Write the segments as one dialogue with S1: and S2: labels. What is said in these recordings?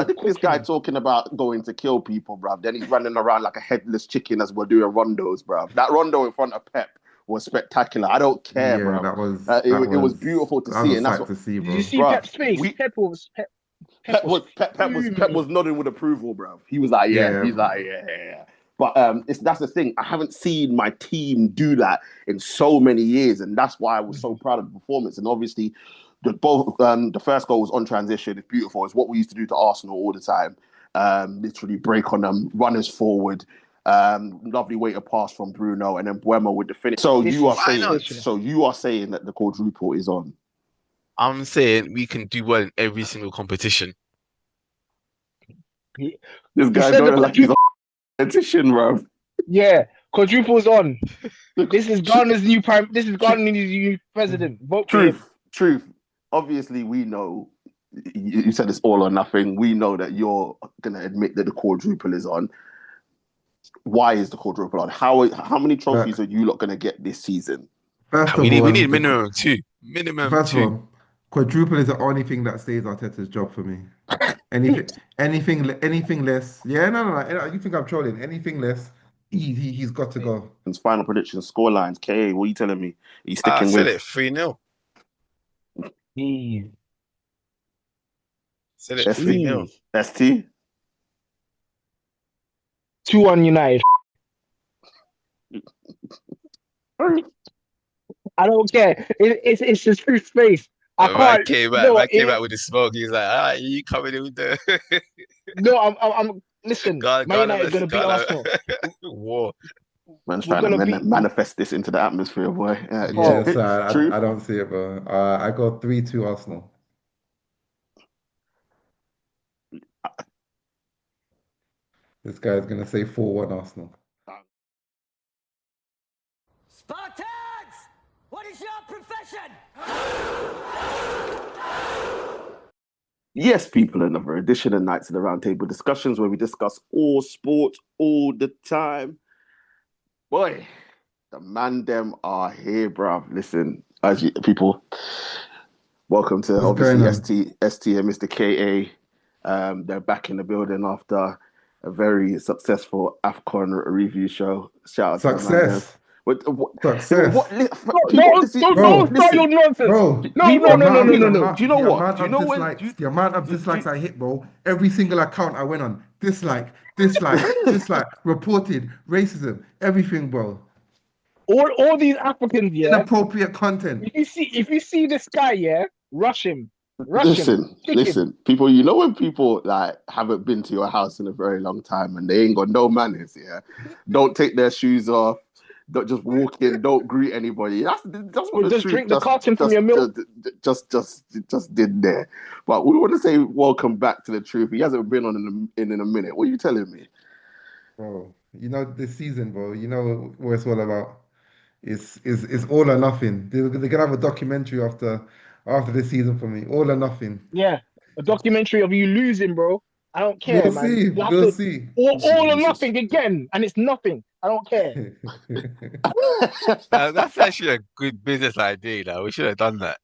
S1: I think this guy talking about going to kill people, bruv. Then he's running around like a headless chicken as we're doing rondos, bruv. That rondo in front of Pep was spectacular. I don't care,
S2: Yeah,
S1: bruv.
S2: that was
S1: It was beautiful to
S2: that was
S1: see,
S2: a
S1: and that's
S2: sight
S1: what,
S2: to see,
S3: Did you
S2: bro.
S3: see
S1: bruv.
S3: Pep's face?
S1: We
S3: Pep was
S1: Pep
S3: fuming.
S1: was nodding with approval, bruv. He was like, yeah.
S2: Yeah,
S1: He's like, yeah, yeah, yeah. But that's the thing. I haven't seen my team do that in so many years, and that's why I was so proud of the performance. And obviously, the first goal was on transition. It's beautiful. It's what we used to do to Arsenal all the time. Literally break on them, runners forward. Lovely way to pass from Bruno, and then Buemo with the finish. So
S3: This
S1: you are
S3: is
S4: Why
S1: saying,
S4: not?
S3: sensational.
S1: that the quadruple is on.
S4: I'm saying we can do well in every single competition.
S3: He,
S1: This
S3: he
S1: guy
S3: said the
S1: don't like he's a
S3: quadruple.
S1: politician, bro.
S3: Yeah, quadruple's on. This is Ghana's new prime. This is Ghana's new president. Vote for him.
S1: Truth. Obviously, we know. You said it's all or nothing. We know that you're gonna admit that the quadruple is on. Why is the quadruple on? How many
S2: but
S1: trophies are you lot gonna get this season?
S2: first
S4: We
S2: of
S4: need
S2: all,
S4: we need minimum two. Minimum
S2: first of
S4: two.
S2: all, quadruple is the only thing that saves Arteta's job for me. Anything less. Yeah, no. You think I'm trolling? Anything less, he's got to go.
S1: And final prediction, score lines. KA, what are you telling me? Are you
S4: I
S1: sticking
S4: said
S1: with
S4: it 3-0.
S3: Jeez,
S4: Said it
S1: ST?
S4: 3-0.
S3: jeez.
S1: ST?
S3: 2-1 United. I don't care. It's just free space. I
S4: Man
S3: can't.
S4: came
S3: You know
S4: back. Man
S3: what?
S4: came back with the smoke. He's like, you coming in with the
S3: No, I'm. Listen, Man
S4: Ghana
S3: United is
S4: versus
S3: gonna beat
S4: Ghana
S3: Arsenal.
S4: war.
S1: Man's
S3: We're
S1: trying to
S3: gonna beat.
S1: manifest this into the atmosphere, boy.
S2: Yeah,
S3: Oh,
S2: so
S1: Truth.
S2: I don't see it, bro. I go 3-2 Arsenal. This guy's gonna say 4-1 Arsenal.
S5: Spartans! What is your profession?
S1: Yes, people, another edition of Knights of the Round Table discussions where we discuss all sports all the time. Boy, the man them are here, bruv. Listen, people, welcome to
S2: What's going
S1: obviously
S2: on?
S1: ST and Mr. KA. They're back in the building after a very successful AFCON review show. Shout out to the man them.
S2: Success. Success.
S1: People, listen,
S3: don't start
S1: listen.
S3: your nonsense.
S2: Bro,
S3: No,
S1: People,
S3: no, no, no, no, no, no.
S1: do you know
S2: the
S1: what?
S2: amount
S1: Do you
S2: of
S1: know when?
S2: dislikes, the amount of dislikes I hit, bro. Every single account I went on, dislike, reported, racism, everything, bro.
S3: All these Africans, yeah.
S2: Inappropriate content.
S3: If you see this guy, yeah, rush him, kick him.
S1: Listen, people, you know when people like haven't been to your house in a very long time and they ain't got no manners, yeah? Don't take their shoes off, don't just walk in, don't greet anybody. That's what
S3: Or
S1: the
S3: just
S1: truth
S3: drink the carton from your milk.
S1: just did there. But we want to say welcome back to the truth. He hasn't been on in a minute. What are you telling me?
S2: Bro, you know this season, bro. You know what it's all about. It's all or nothing. They're gonna have a documentary after this season for me. All or nothing.
S3: Yeah, a documentary of you losing, bro. I don't care,
S2: We'll
S3: man.
S2: see.
S3: You have
S2: We'll
S3: to
S2: see.
S3: all or
S1: Jesus.
S3: nothing again, and it's nothing. I don't care.
S4: That's actually a good business idea. Like, we should have done that.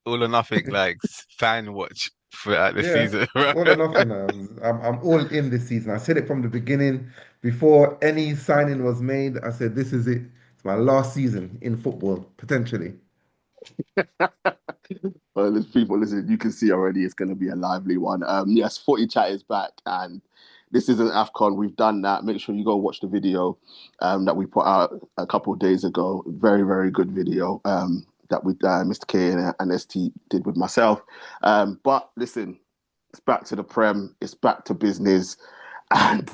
S4: All or nothing, like fan watch throughout the
S2: Yeah,
S4: season. Bro.
S2: all or nothing. I'm all in this season. I said it from the beginning. Before any signing was made, I said this is it. It's my last season in football, potentially.
S1: Well, there's people, listen, you can see already it's going to be a lively one. Yes, Footy Chat is back, and this isn't AFCON. We've done that. Make sure you go watch the video that we put out a couple of days ago. Very, very good video that we Mr. K and ST did with myself. But listen, it's back to the Prem. It's back to business. And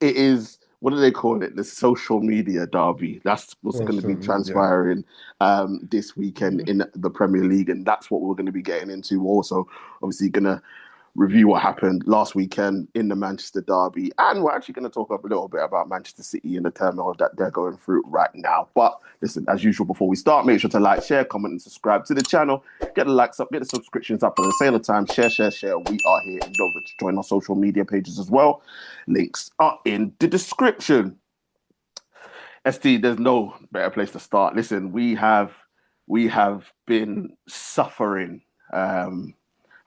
S1: it is, what do they call it? The social media derby. That's what's going to
S2: Social
S1: be
S2: media.
S1: transpiring this weekend in the Premier League, and that's what we're going to be getting into. Also, obviously, going to review what happened last weekend in the Manchester derby, and we're actually going to talk a little bit about Manchester City and the turmoil that they're going through right now. But listen, as usual, before we start, make sure to like, share, comment, and subscribe to the channel. Get the likes up, get the subscriptions up, and at the same time, share. We are here, and don't forget to join our social media pages as well. Links are in the description. ST, there's no better place to start. Listen, we have been suffering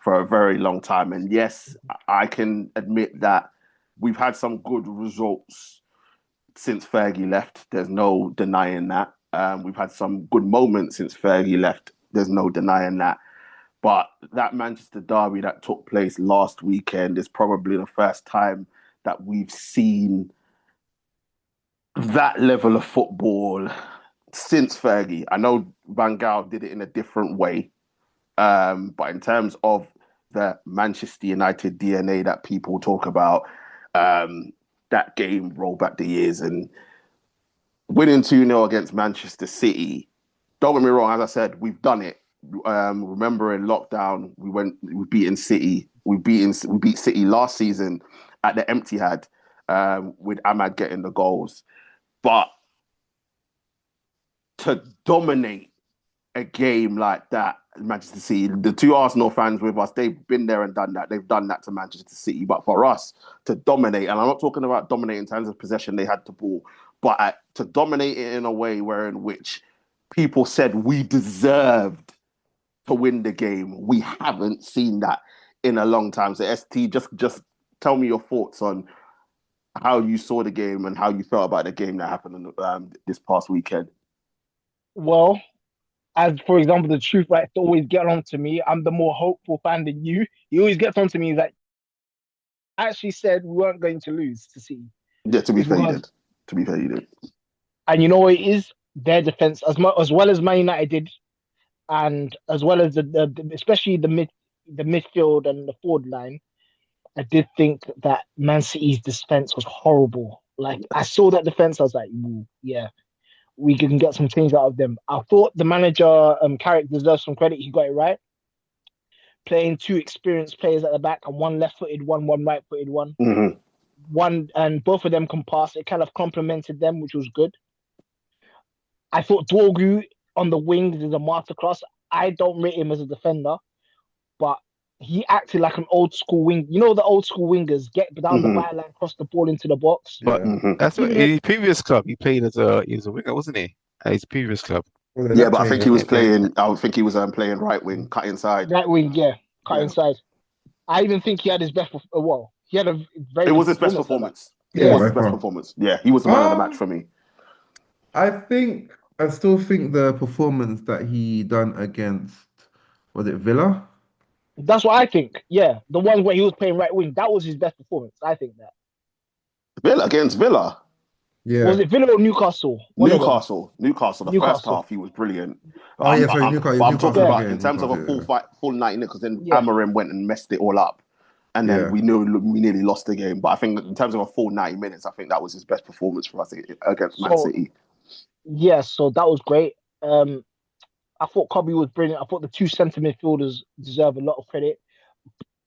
S1: for a very long time. And yes, I can admit that we've had some good results since Fergie left. There's no denying that. We've had some good moments since Fergie left. There's no denying that. But that Manchester derby that took place last weekend is probably the first time that we've seen that level of football since Fergie. I know Van Gaal did it in a different way. But in terms of the Manchester United DNA that people talk about, that game roll back the years and winning 2-0 against Manchester City. Don't get me wrong, as I said, we've done it. Remember in lockdown, we beat City. We beat City last season at the Etihad, with Ahmad getting the goals. But to dominate a game like that, Manchester City, the two Arsenal fans with us, they've been there and done that. They've done that to Manchester City. But for us to dominate, and I'm not talking about dominate in terms of possession, they had the ball, but to dominate it in a way in which people said we deserved to win the game. We haven't seen that in a long time. So ST, just tell me your thoughts on how you saw the game and how you felt about the game that happened this past weekend.
S3: Well, as for example, the truth likes to always get on to me. I'm the more hopeful fan than you. He always gets on to me that I actually said we weren't going to lose to City.
S1: Yeah, to be fair, you did. To be fair, you did.
S3: And you know what it is? Their defense, as well as Man United did, and as well as the especially the midfield and the forward line, I did think that Man City's defense was horrible. Like, I saw that defense, I was like, yeah, we can get some things out of them. I thought the manager, Carrick, deserves some credit. He got it right. Playing two experienced players at the back and one left-footed one right-footed one.
S1: Mm-hmm.
S3: One, and both of them can pass. It kind of complemented them, which was good. I thought Dorgu on the wings is a masterclass. I don't rate him as a defender, but he acted like an old school wing. You know, the old school wingers get down the byline, cross the ball into the box.
S4: But that's what in his previous club he played as a winger, wasn't he? At his previous club.
S2: Well,
S1: Yeah, but I think he was playing. I think he was playing right wing, cut inside.
S3: Right wing, yeah, cut inside. I even think he had his best. He had a very.
S1: It was his best performance.
S2: Yeah,
S1: it was his best performance. Yeah, he was the man of the match for me.
S2: I still think the performance that he done against, was it Villa?
S3: That's what I think. Yeah, the one where he was playing right wing, that was his best performance. I think that.
S1: Villa against Villa.
S2: Yeah.
S3: Was it Villa or Newcastle?
S1: Newcastle. The first half he was brilliant.
S2: Newcastle.
S1: I'm talking about in terms of a full 90 minutes, because then Amorim went and messed it all up, and then we nearly lost the game. But I think in terms of a full 90 minutes, I think that was his best performance for us against Man City.
S3: Yeah, so that was great. I thought Kobe was brilliant. I thought the two centre midfielders deserve a lot of credit.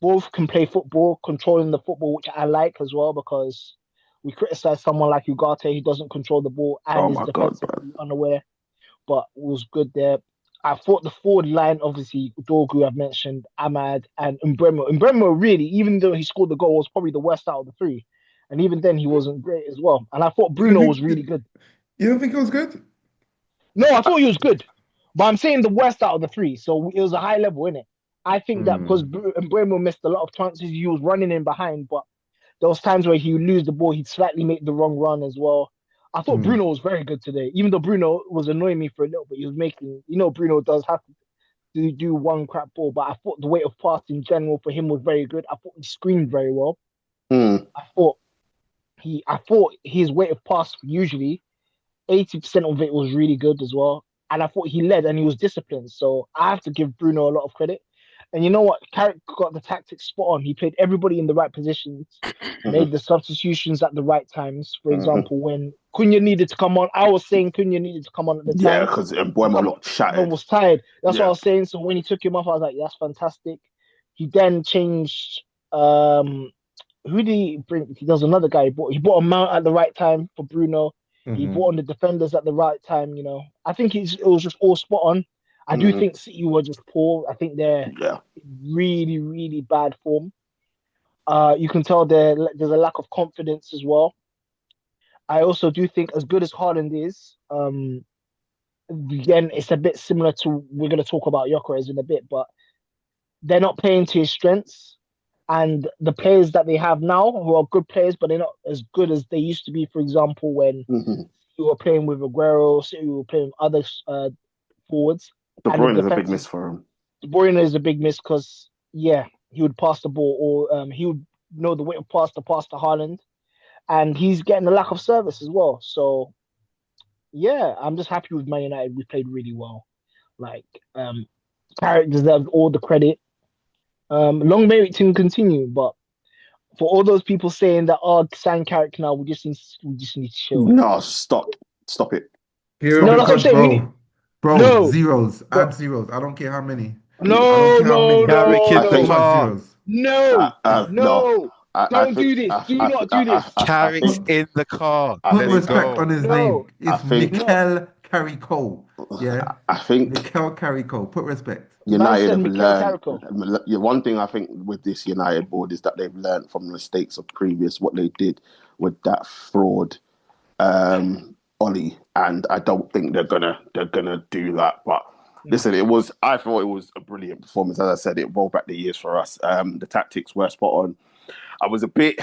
S3: Both can play football, controlling the football, which I like as well, because we criticize someone like Ugarte who doesn't control the ball and is defensively unaware, but was good there. I thought the forward line, obviously, Dorgu, I've mentioned, Ahmad and Mbeumo. Mbeumo really, even though he scored the goal, was probably the worst out of the three. And even then, he wasn't great as well. And I thought Bruno was really good.
S2: You don't think it was good?
S3: No, I thought he was good. But I'm saying the worst out of the three. So it was a high level, innit? I think that because Mbeumo missed a lot of chances, he was running in behind, but there was times where he would lose the ball, he'd slightly make the wrong run as well. I thought Bruno was very good today, even though Bruno was annoying me for a little bit. He was making, Bruno does have to do one crap ball, but I thought the weight of pass in general for him was very good. I thought he screened very well. I thought his weight of pass, usually 80% of it was really good as well. And I thought he led and he was disciplined. So I have to give Bruno a lot of credit. And you know what? Carrick got the tactics spot on. He played everybody in the right positions, made the substitutions at the right times. For example, when Cunha needed to come on, I was saying Cunha needed to come on at the time.
S1: Yeah, because Mbeumo looked shattered.
S3: Was tired. That's what I was saying. So when he took him off, I was like, that's fantastic. He then changed. Who did he bring? He does another guy. He brought a Mount at the right time for Bruno. He brought on the defenders at the right time. I think it was just all spot on. I do think City were just poor. I think they're really, really bad form. You can tell there's a lack of confidence as well. I also do think, as good as Haaland is, again, it's a bit similar to, we're going to talk about Gyökeres in a bit, but they're not playing to his strengths. And the players that they have now, who are good players, but they're not as good as they used to be. For example, when you were playing with Aguero, so you were playing with other forwards,
S1: De
S3: and the
S1: Bruyne is a big
S3: defense
S1: miss for him.
S3: De Bruyne is a big miss because he would pass the ball, or he would know the way to pass to Haaland, and he's getting a lack of service as well. So I'm just happy with Man United. We played really well. Like Carrick deserves all the credit. Long may it continue, but for all those people saying that sign Carrick now, we just need to chill.
S1: No, stop it.
S2: Here
S3: No,
S2: are the
S3: that's what I'm
S2: cards,
S3: saying.
S2: bro.
S3: No.
S2: Zeros.
S3: Bro.
S2: Add zeros. I don't care how many. I
S3: No,
S2: don't care how
S3: no,
S2: many.
S3: no,
S4: Carrick in
S2: Add
S4: the
S2: too
S3: no,
S2: much
S4: car.
S2: zeros.
S3: no,
S1: No.
S3: don't do this. Do not do this.
S4: Carrick's in the car.
S2: Put
S4: Let's
S2: respect
S4: go.
S2: on his
S3: No.
S2: name. It's
S1: I think-
S2: Mikel Carrico. Yeah,
S1: I think
S2: Mikel Carrico. Put respect.
S1: United have
S3: Mikel
S1: learned.
S3: Carrico.
S1: One thing I think with this United board is that they've learned from the mistakes of previous what they did with that fraud, Ollie, and I don't think they're gonna do that. But listen, I thought it was a brilliant performance. As I said, it rolled back the years for us. The tactics were spot on. I was a bit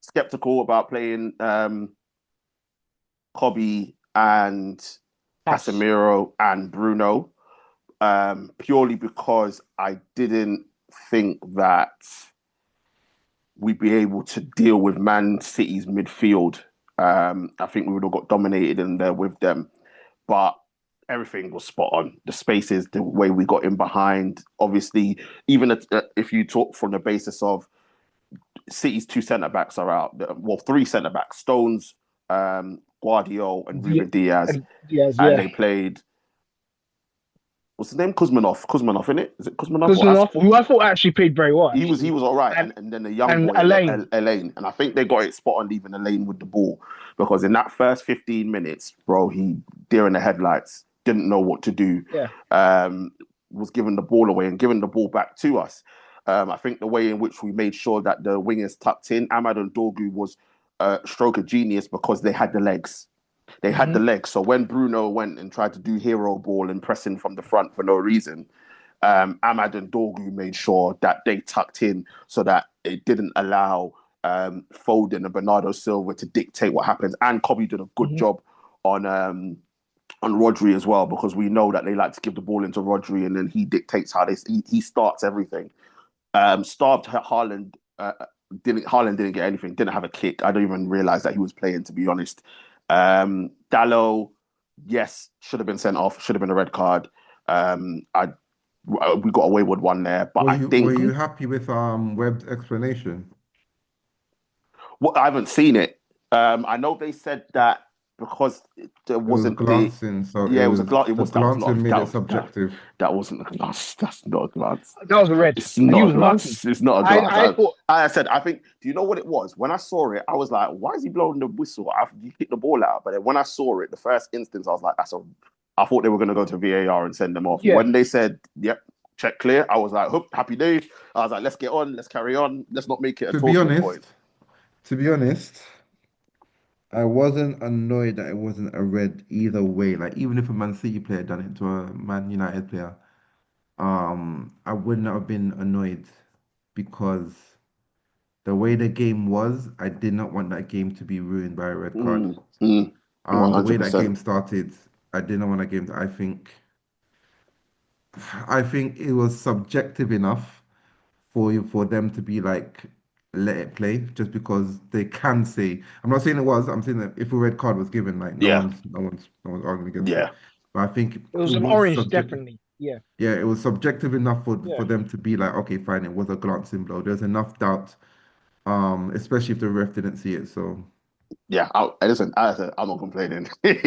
S1: skeptical about playing Kobe and Casemiro and Bruno, purely because I didn't think that we'd be able to deal with Man City's midfield. I think we would have got dominated in there with them, but everything was spot on. The spaces, the way we got in behind, obviously, even if you talk from the basis of City's 2 centre-backs are out, well, 3 centre-backs, Stones, Guardiola and Ruben Diaz, and they played. What's his name? Kuzmanov, innit? Is it Kuzmanov?
S3: Who I thought actually played very well.
S1: He was all right, and then the young boy Elaine, and I think they got it spot on leaving Elaine with the ball, because in that first 15 minutes, bro, he deer in the headlights, didn't know what to do. Was giving the ball away and giving the ball back to us. I think the way in which we made sure that the wingers tucked in, Ahmad and Dorgu was a stroke of genius because they had the legs. They had the legs. So when Bruno went and tried to do hero ball and pressing from the front for no reason, Ahmad and Dorgu made sure that they tucked in so that it didn't allow Foden and Bernardo Silva to dictate what happens. And Kobe did a good job on Rodri as well, because we know that they like to give the ball into Rodri and then he dictates how he starts everything. Starved Haaland. Haaland didn't get anything. Didn't have a kick. I don't even realize that he was playing, to be honest. Dallo, yes, should have been sent off. Should have been a red card. We got away with one there, but
S2: were you happy with Webb's explanation?
S1: Well, I haven't seen it. I know they said that because there wasn't
S2: glancing,
S1: it was a glance. It was
S2: glancing made it subjective.
S1: That wasn't a glance. That's not a glance.
S3: That was a red.
S1: It's not a glance.
S3: Lucky.
S1: It's not a glance.
S3: I thought.
S1: I said, I think. Do you know what it was? When I saw it, I was like, "Why is he blowing the whistle?" You kicked the ball out. But then when I saw it, the first instance, I was like, I thought they were going to go to VAR and send them off. Yeah. When they said, "Yep, check clear," I was like, happy days. I was like, let's get on. Let's carry on. Let's not make it a talking point.
S2: To be honest, I wasn't annoyed that it wasn't a red either way. Like, even if a Man City player done it to a Man United player, I wouldn't have been annoyed, because the way the game was, I did not want that game to be ruined by a red card. The way that game started, I didn't want that game. I think it was subjective enough for them to be like, let it play, just because they can say. I'm not saying it was. I'm saying that if a red card was given, like no one's arguing against it. But I think
S3: it was an orange, definitely. Yeah,
S2: it was subjective enough for them to be like, okay, fine, it was a glancing blow. There's enough doubt, especially if the ref didn't see it. So
S1: yeah, listen, I'm not complaining. I'm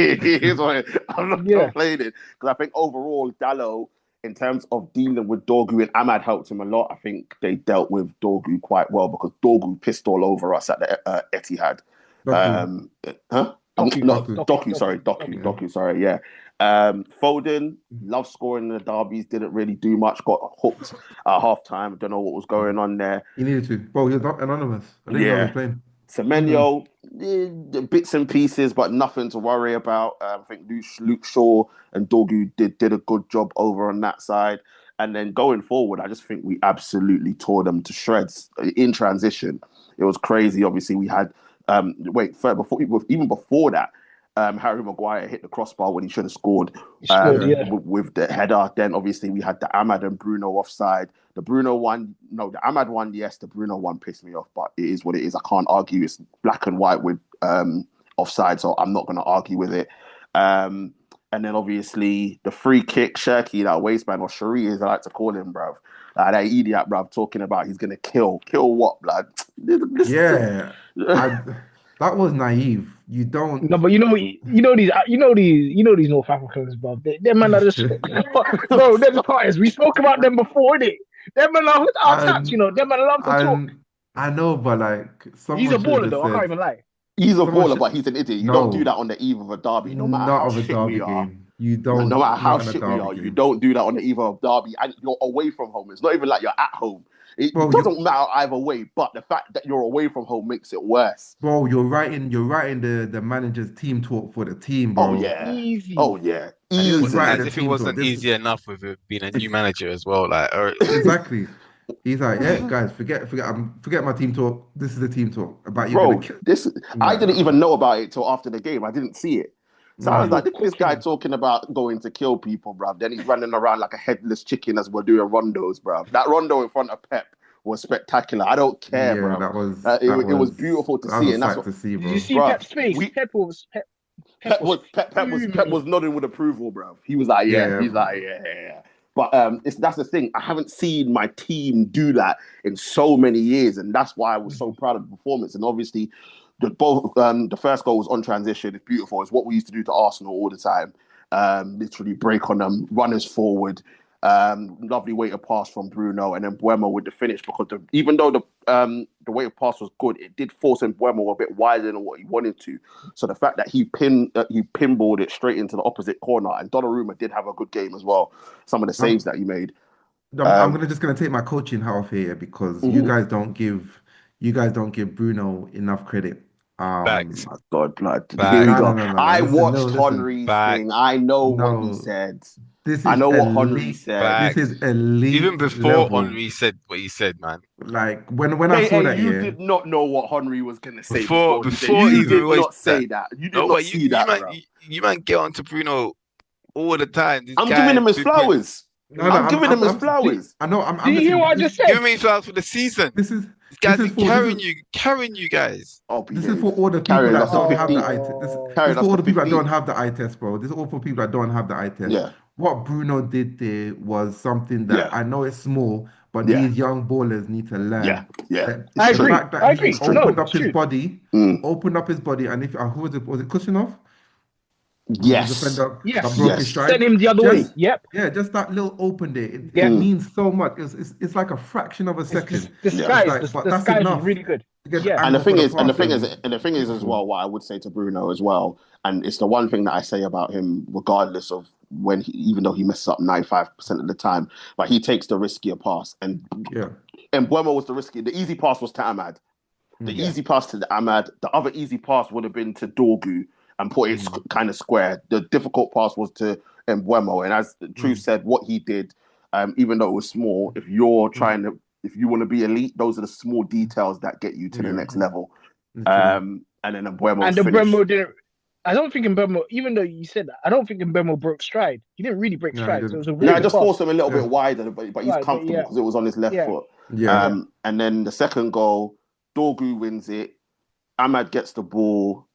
S1: not complaining, because I think overall Dallo, in terms of dealing with Dorgu, and Ahmad helped him a lot. I think they dealt with Dorgu quite well, because Dorgu pissed all over us at the Etihad. Doku, sorry, yeah. Foden, loved scoring in the derbies, didn't really do much, got hooked at half-time. I don't know what was going on there.
S2: He needed to. Well, he was not anonymous. I didn't know he was playing.
S1: Semenyo, bits and pieces, but nothing to worry about. I think Luke Shaw and Dorgu did a good job over on that side. And then going forward, I just think we absolutely tore them to shreds in transition. It was crazy. Obviously, we had even before that, Harry Maguire hit the crossbar when he should have scored with the header. Then obviously we had the Ahmad and Bruno offside. The Ahmad one, yes, the Bruno one pissed me off, but it is what it is. I can't argue. It's black and white with offside, so I'm not going to argue with it. And then obviously the free kick, Shirky, that waistman, or Shari as I like to call him, bruv. That idiot, bruv, talking about he's going to kill what, blood?
S2: That was naive. You don't.
S3: No, but you know these North Africans, bro. Them man are just, bro. They're guys. We spoke about them before, innit? Them man are attached, you know. Them man love to talk.
S2: I know, but like,
S3: he's a baller, though. I can't even lie.
S1: He's a baller, but he's an idiot. You don't do that on the eve of a derby, no matter how shit we are.
S2: You don't.
S1: No matter how shit we are, you don't do that on the eve of derby, and you're away from home. It's not even like you're at home. It doesn't matter either way, but the fact that you're away from home makes it worse.
S2: Bro, you're writing the manager's team talk for the team, bro.
S1: Oh yeah,
S3: easy.
S1: Easy.
S4: As if it wasn't easy enough with it being a new manager as well. Like
S2: exactly. He's like, yeah, guys, forget my team talk. This is the team talk about you.
S1: Bro, I didn't even know about it till after the game. I didn't see it. So I was like, this guy talking about going to kill people, bruv. Then he's running around like a headless chicken as we're doing rondos, bruv. That rondo in front of Pep was spectacular. I don't care, bruv. It was beautiful to see. And that's what
S2: to see, bro.
S3: Did you see Pep's face? Pep was
S1: nodding with approval, bruv. He was like, yeah. He's like, yeah. But that's the thing. I haven't seen my team do that in so many years, and that's why I was so proud of the performance. And obviously, the first goal was on transition. It's beautiful. It's what we used to do to Arsenal all the time. Literally break on them, runners forward. Lovely weighted pass from Bruno, and then Buemo with the finish. Because even though the weighted pass was good, it did force Buemo a bit wider than what he wanted to. So the fact that he pinballed it straight into the opposite corner, and Donnarumma did have a good game as well. Some of the saves that he made.
S2: I'm gonna take my coaching hat off here because you guys don't give Bruno enough credit.
S4: Facts.
S1: My God, blood.
S2: No,
S1: Here we go.
S2: no.
S1: I watched Henry's thing. I know what he said. I know what Henry said.
S2: This is elite.
S4: Even before Henry said what he said, man.
S2: Like when I saw that,
S1: you did not know what Henry was going to say
S4: before
S1: you did not say that. You did not see that.
S4: You man get onto Bruno all the time.
S1: I'm giving him his flowers. I'm giving him his flowers.
S2: I know.
S3: Do you hear what I just said?
S4: Give me his flowers for the season.
S2: This is
S4: carrying you guys.
S2: This is for all the people that don't have the eye test. This is for all the people that don't have the eye test, bro. This is all for people that don't have the eye test.
S1: Yeah.
S2: What Bruno did there was something that I know it's small, but these young ballers need to learn.
S1: Yeah.
S3: I agree. I agree.
S2: He opened up his body, and if who was it? Was it Kushnerov?
S1: Yes.
S3: Send him the other way. Yep.
S2: Yeah, just that little open there. It means so much. It's like a fraction of a second.
S3: The sky is really good. Yeah.
S1: And the thing is as well, what I would say to Bruno as well, and it's the one thing that I say about him, regardless of even though he messes up 95% of the time, but he takes the riskier pass. And Buemo was the easy pass was to Ahmad. The easy pass to the Ahmad. The other easy pass would have been to Dorgu and put it kind of square. The difficult pass was to Buemo. And as Truth said, what he did, even though it was small, if you want to be elite, those are the small details that get you to the next level. And then
S3: Buemo didn't. I don't think Mbemo, even though you said that, I don't think Mbemo broke stride. He didn't really break stride. So it was a really
S1: I just forced him a little bit wider, but he's comfortable because it was on his left foot. And then the second goal, Dorgu wins it. Ahmad gets the ball,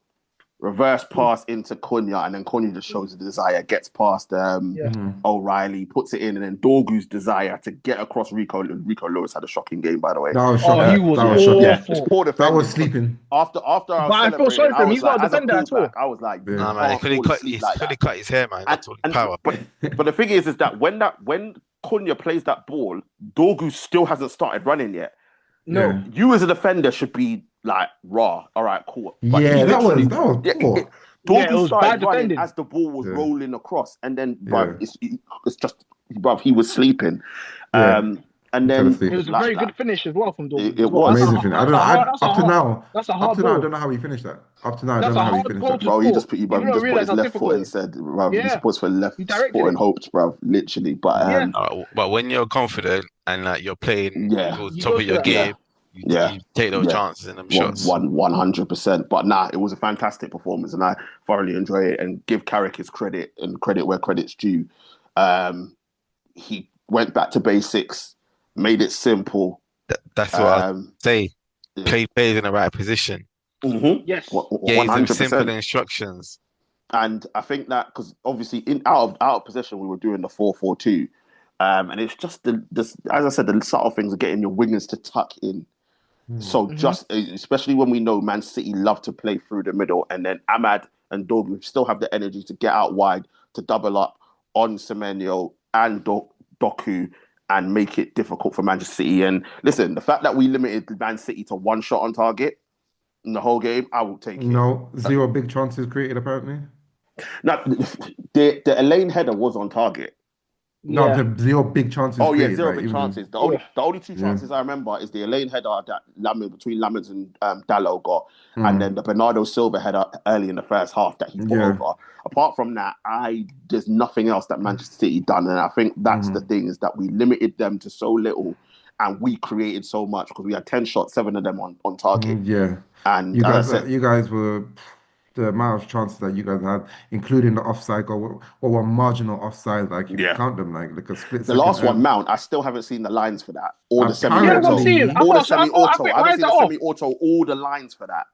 S1: reverse pass into Cunha, and then Cunha just shows the desire, gets past O'Reilly, puts it in, and then Dorgu's desire to get across Rico. Rico Lewis had a shocking game, by the way.
S2: That was shocking.
S3: He was awful.
S1: Yeah, it's poor defending.
S2: That was sleeping.
S1: After
S3: I feel sorry for him. He's not a defender at all.
S1: I was like,
S4: nah, man, he could have cut his hair, man. That's all the power.
S1: But the thing is that when Cunha plays that ball, Dorgu still hasn't started running yet.
S3: No,
S1: you as a defender should be like raw. All right, cool.
S2: But that was poor.
S1: Dorgu started running as the ball was rolling across, and then it's just he was sleeping. And
S2: Fell
S1: then
S3: It
S2: asleep.
S3: was a very good finish as well from Dortmund
S1: it
S3: as well.
S1: was.
S2: Amazing finish. I don't know.
S3: That's a
S2: Up
S3: hard
S2: to now, I
S3: goal.
S2: don't know how he finished that. Up to now, I
S3: That's
S2: don't
S3: a
S2: know how he
S3: hard
S2: finished
S3: goal
S2: that.
S3: to
S1: Bro,
S3: score.
S1: he just put
S3: You don't
S1: his
S3: realize how
S1: left foot
S3: difficult it
S1: and
S3: is.
S1: said, bro, he
S3: Yeah,
S1: just put his left
S3: he
S1: foot
S3: directed
S1: and
S3: it.
S1: hoped, bro, literally. But
S3: Yeah,
S4: But when you're confident and like you're playing
S1: yeah,
S4: towards
S3: you
S4: top
S3: go
S4: of
S3: through
S4: your
S3: that.
S1: yeah,
S4: game,
S1: yeah,
S4: you take those
S1: yeah.
S4: chances and them shots.
S1: 100%. But nah, it was a fantastic performance, and I thoroughly enjoy it. And give Carrick his credit and credit where credit's due. He went back to basics, made it simple.
S4: That's what I
S1: Um,
S4: say.
S1: yeah.
S4: Play players in the right position.
S3: yes.
S1: One
S4: Gave them
S1: hundred
S4: simple
S1: percent.
S4: instructions.
S1: And I think that because obviously in out of possession we were doing the 4-4-2, and it's just the as I said, the subtle things are getting your wingers to tuck in. So
S3: Mhm.
S1: just especially when we know Man City love to play through the middle, and then Ahmad and Dogu still have the energy to get out wide to double up on Semenyo and Doku and make it difficult for Manchester City. And listen, the fact that we limited Man City to one shot on target in the whole game, I will take it.
S2: No, zero big chances created apparently.
S1: Now, the Elaine header was on target.
S2: No,
S3: Yeah.
S2: the zero big chances
S1: Oh yeah,
S2: created.
S1: zero
S2: Like
S1: big
S2: even
S1: chances.
S3: Yeah.
S1: The only two chances I remember is the Elaine header that between Lamens and Dallo got, and then the Bernardo Silva header early in the first half that he put over. Apart from that, there's nothing else that Manchester City done, and I think that's the thing is that we limited them to so little, and we created so much because we had 10 shots, 7 of them on target.
S2: yeah.
S1: And
S2: You
S1: as
S2: guys,
S1: I said,
S2: you guys were the amount of chances that you guys had, including the offside goal, or were marginal offside. Like if you
S1: yeah.
S2: count them, like a split
S1: The
S2: second.
S1: last one, Mount, I still haven't seen the lines for that, or the
S3: Yeah, that's what I'm
S1: semi-auto,
S3: saying.
S2: Apparently,
S1: or the
S3: I
S1: semi-auto.
S3: think,
S1: I
S3: why
S1: haven't
S3: is
S1: seen
S3: that
S1: the
S3: off?
S1: semi-auto, all the lines for that.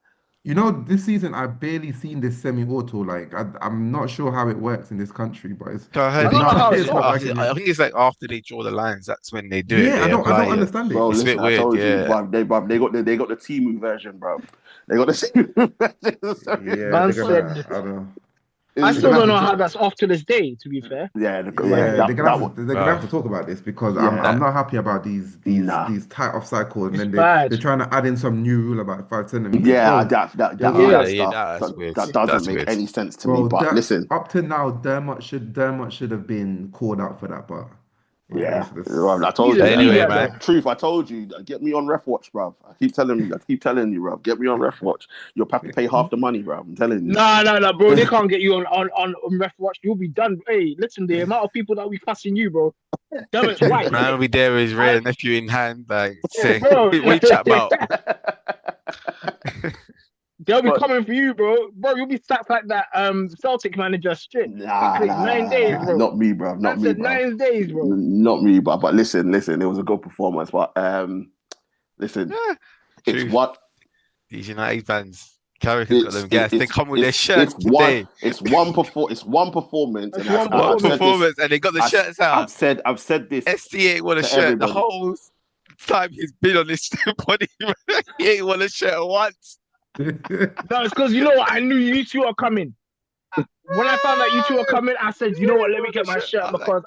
S2: you know, this season I've barely seen this semi-auto. Like I'm not sure how it works in this country, but
S4: So I
S3: I
S4: heard
S2: it's
S3: don't
S4: it's
S3: know
S2: not
S3: how
S4: after,
S3: it's
S2: it's
S4: it's
S2: not
S3: off.
S2: working
S4: after I
S2: here.
S4: think it's like after they draw the lines, that's when they do it.
S2: Yeah,
S4: They
S2: I
S4: apply
S2: don't
S4: it.
S2: understand it.
S1: Bro,
S4: It's a bit
S1: listen, I
S4: weird,
S1: told you,
S4: yeah.
S1: they got the Timu version, bro. They got the Timu version.
S2: Yeah,
S3: Man
S2: they're gonna.
S3: said,
S2: I don't know.
S3: I
S2: They're
S3: still
S2: gonna have
S3: don't
S2: to.
S3: know how that's off to this day, to be fair.
S2: Yeah, they're gonna
S1: That
S2: have
S1: was
S2: to
S4: Bro,
S2: talk about this because
S1: yeah,
S2: I'm not happy about
S1: nah,
S2: these tight offside calls and
S3: It's
S2: then
S3: bad.
S2: they're trying to add in some new rule about 5 centimeters.
S1: yeah.
S2: Bro,
S1: All
S3: Yeah.
S1: that
S4: yeah,
S1: stuff
S4: that's weird.
S1: that doesn't
S4: That's
S1: make
S4: weird.
S1: any sense to me. But
S2: that
S1: listen,
S2: up to now, Dermot should have been called out for that, but yeah,
S1: yeah,
S2: this
S1: I
S3: He's
S1: told
S3: an
S1: you.
S4: Anyway,
S3: idiot,
S4: man.
S3: though.
S1: Truth, I told you. Get me on Ref Watch, bro. I keep telling you, bro. Get me on Ref Watch. You'll have to pay half the money, bro. I'm telling you.
S3: No, bro. They can't get you on ref watch. You'll be done. Hey, listen, the amount of people that we fussing you, bro. Damn, it's white.
S4: Man will be there with his
S3: I,
S4: real nephew in hand, like saying,
S3: bro,
S4: what you chat about?
S3: they'll be
S1: But
S3: coming for you, bro. Bro, you'll be sacked like that. Celtic manager straight. Quickly, 9 days, bro.
S1: not me, bro. Not
S3: Man
S1: me,
S3: said
S1: bro.
S3: 9 days, bro.
S1: Not me, but listen, it was a good performance. But listen,
S4: Yeah,
S1: it's
S4: truth.
S1: what
S4: These United fans, Carrick has got them gas. They come with their
S1: it's
S4: shirts today.
S1: it's one performance,
S3: That's
S1: and
S3: one
S4: One
S1: I've said this.
S4: performance, and they got the shirts out.
S1: I've said this
S4: ST ain't won a
S1: to
S4: shirt the
S1: everybody.
S4: whole time he's been on this body. He ain't won a shirt once.
S3: No, it's because you know what? I knew you two are coming. When I found out you two are coming, I said, you know what? Let me get my shirt because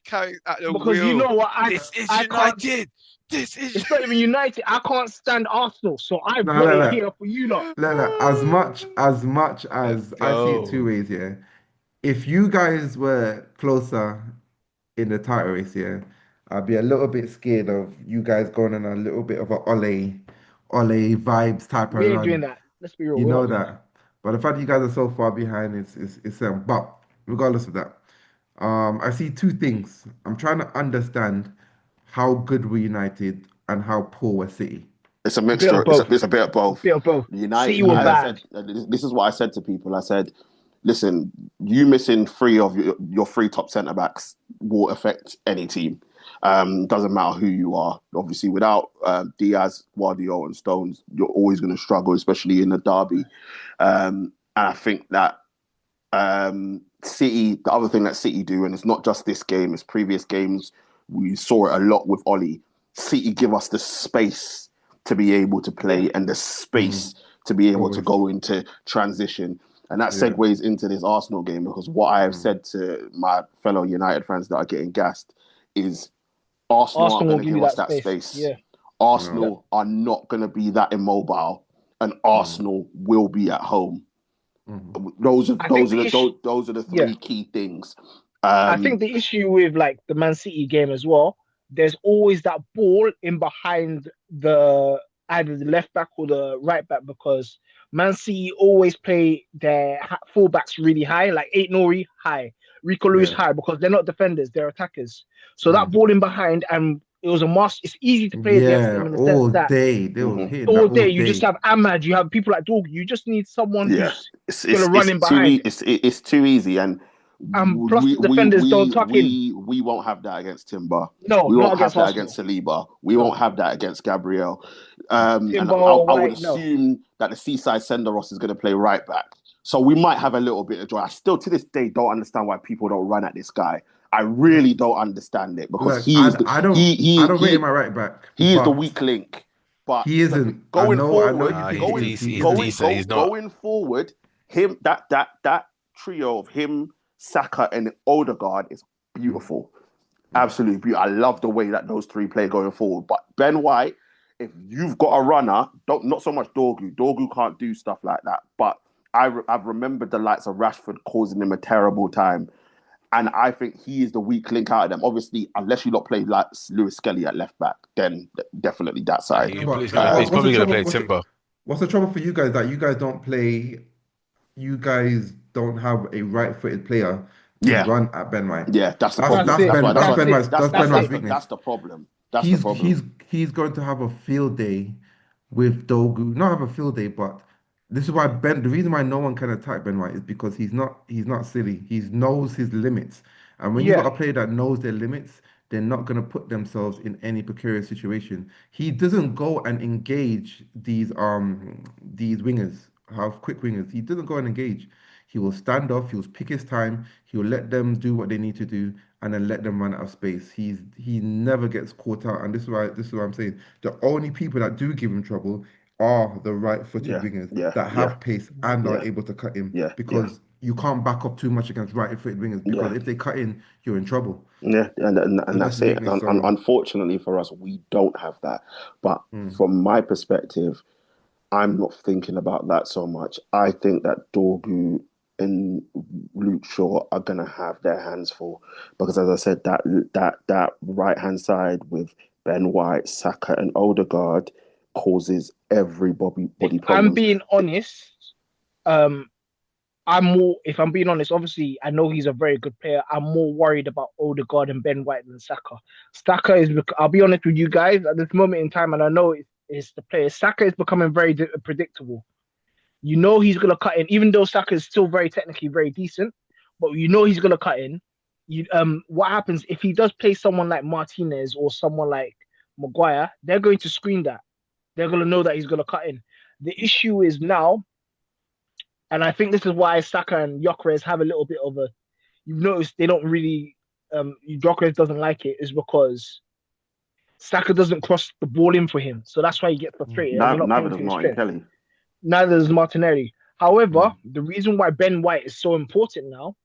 S4: Carrick at the
S3: because you
S4: wheel.
S3: know what?
S4: This is
S3: I can't.
S4: United. This is.
S3: It's not even United. I can't stand Arsenal, so I
S2: No,
S3: brought
S2: no,
S3: it
S2: no.
S3: here for you lot.
S2: No, as much
S4: Let's
S2: as I see it two
S4: go.
S2: ways, yeah. If you guys were closer in the title race, yeah, I'd be a little bit scared of you guys going on a little bit of a Ole vibes type of
S3: We ain't doing
S2: run.
S3: that. Let's be real.
S2: You
S3: We're
S2: know
S3: not doing that.
S2: that. But the fact that you guys are so far behind is but regardless of that, I see two things. I'm trying to understand how good we're United and how poor we're City.
S1: It's a
S3: A bit
S1: mixture.
S3: of both.
S1: It's a bit of
S3: A
S1: both.
S3: bit of both. City
S1: United,
S3: were
S1: as I
S2: Yeah.
S3: bad.
S1: said, this is what I said to people. I said, listen, you missing three of your three top centre backs will affect any team. Doesn't matter who you are. Obviously, without Diaz, Guardiola, and Stones, you're always going to struggle, especially in the derby. And I think that City, the other thing that City do, and it's not just this game, it's previous games, we saw it a lot with Ollie. City give us the space to be able to play and the space to be able to
S2: Always.
S1: go into transition. And that
S2: Yeah.
S1: segues into this Arsenal game because what I have said to my fellow United fans that are getting gassed is Arsenal aren't
S3: Arsenal will
S1: going to
S3: give
S1: give
S3: you
S1: us
S3: that
S1: that
S3: space.
S1: space.
S3: Yeah.
S1: Arsenal are not going to be that immobile, and Arsenal will be at home. Those are the three key things.
S3: I think the issue with like the Man City game as well, there's always that ball in behind the either the left back or the right back, because Man City always play their fullbacks really high, like Eight Nori high, Rico Lewis
S2: Yeah.
S3: high, because they're not defenders, they're attackers. So that ball in behind, and it was a must. It's easy to play against them in the sense
S2: All
S3: that
S2: day. They was hitting
S3: all
S2: that all
S3: day you
S2: day.
S3: just have Ahmad, you have people like Dog. You just need someone
S1: Yeah,
S3: who's gonna run in behind.
S1: It's too easy, and
S3: Plus the defenders don't tuck in.
S1: we won't have that against Timber.
S3: No,
S1: We
S3: not
S1: won't have
S3: against
S1: that
S3: Arsenal.
S1: against Saliba. We won't have that against Gabriel. And
S3: Timber,
S1: I would
S3: White, no.
S1: assume that the Seaside Senderos is going to play right back. So we might have a little bit of joy. I still, to this day, don't understand why people don't run at this guy. I really don't understand it, because
S2: Look, I don't rate him at right back.
S1: He is the
S2: but
S1: weak link. But
S2: He isn't.
S1: going
S2: I know
S1: forward,
S2: you think he is.
S4: he's not.
S1: going forward, him that trio of him, Saka, and Odegaard is beautiful. Absolutely beautiful. I love the way that those three play going forward. But Ben White, if you've got a runner, not so much Dorgu. Dorgu can't do stuff like that. But I've remembered the likes of Rashford causing him a terrible time. And I think he is the weak link out of them. Obviously, unless you not play like Lewis Skelly at left back, then definitely that side.
S4: He's
S2: But
S4: probably going to play Timber.
S2: What's the trouble for you guys that you guys don't play? You guys don't have a right-footed player to run at Ben White.
S1: Yeah, that's the problem.
S2: That's Ben White's weakness.
S1: That's the problem. That's the problem.
S2: He's going to have a field day with Dogu. Not have a field day, but this is why the reason why no one can attack Ben White is because he's not silly. He knows his limits. And when you've got a player that knows their limits, they're not going to put themselves in any precarious situation. He doesn't go and engage these wingers, quick wingers. He doesn't go and engage. He will stand off. He will pick his time. He will let them do what they need to do, and then let them run out of space. He never gets caught out, and this is what I'm saying. The only people that do give him trouble are the right-footed wingers that have pace and are able to cut in. Because you can't back up too much against right-footed wingers, because if they cut in, you're in trouble.
S1: Yeah, and that's it. Unfortunately for us, we don't have that. But from my perspective, I'm not thinking about that so much. I think that Dorgu and Luke Shaw are going to have their hands full, because, as I said, that right-hand side with Ben White, Saka, and Odegaard causes everybody problems.
S3: I'm being honest. If I'm being honest, obviously, I know he's a very good player. I'm more worried about Odegaard and Ben White than Saka. Saka is, I'll be honest with you guys, at this moment in time, and I know it's the player, Saka is becoming very predictable. You know he's going to cut in, even though Saka is still very technically very decent, but you know he's going to cut in. What happens if he does play someone like Martinez or someone like Maguire? They're going to screen that. They're going to know that he's going to cut in. The issue is now, and I think this is why Saka and Gyökeres have a little bit of a, you've noticed they don't really, Gyökeres doesn't like it, is because Saka doesn't cross the ball in for him. So that's why he gets frustrated.
S1: Neither does Martin Kelly.
S3: Neither does Martinelli. However, the reason why Ben White is so important now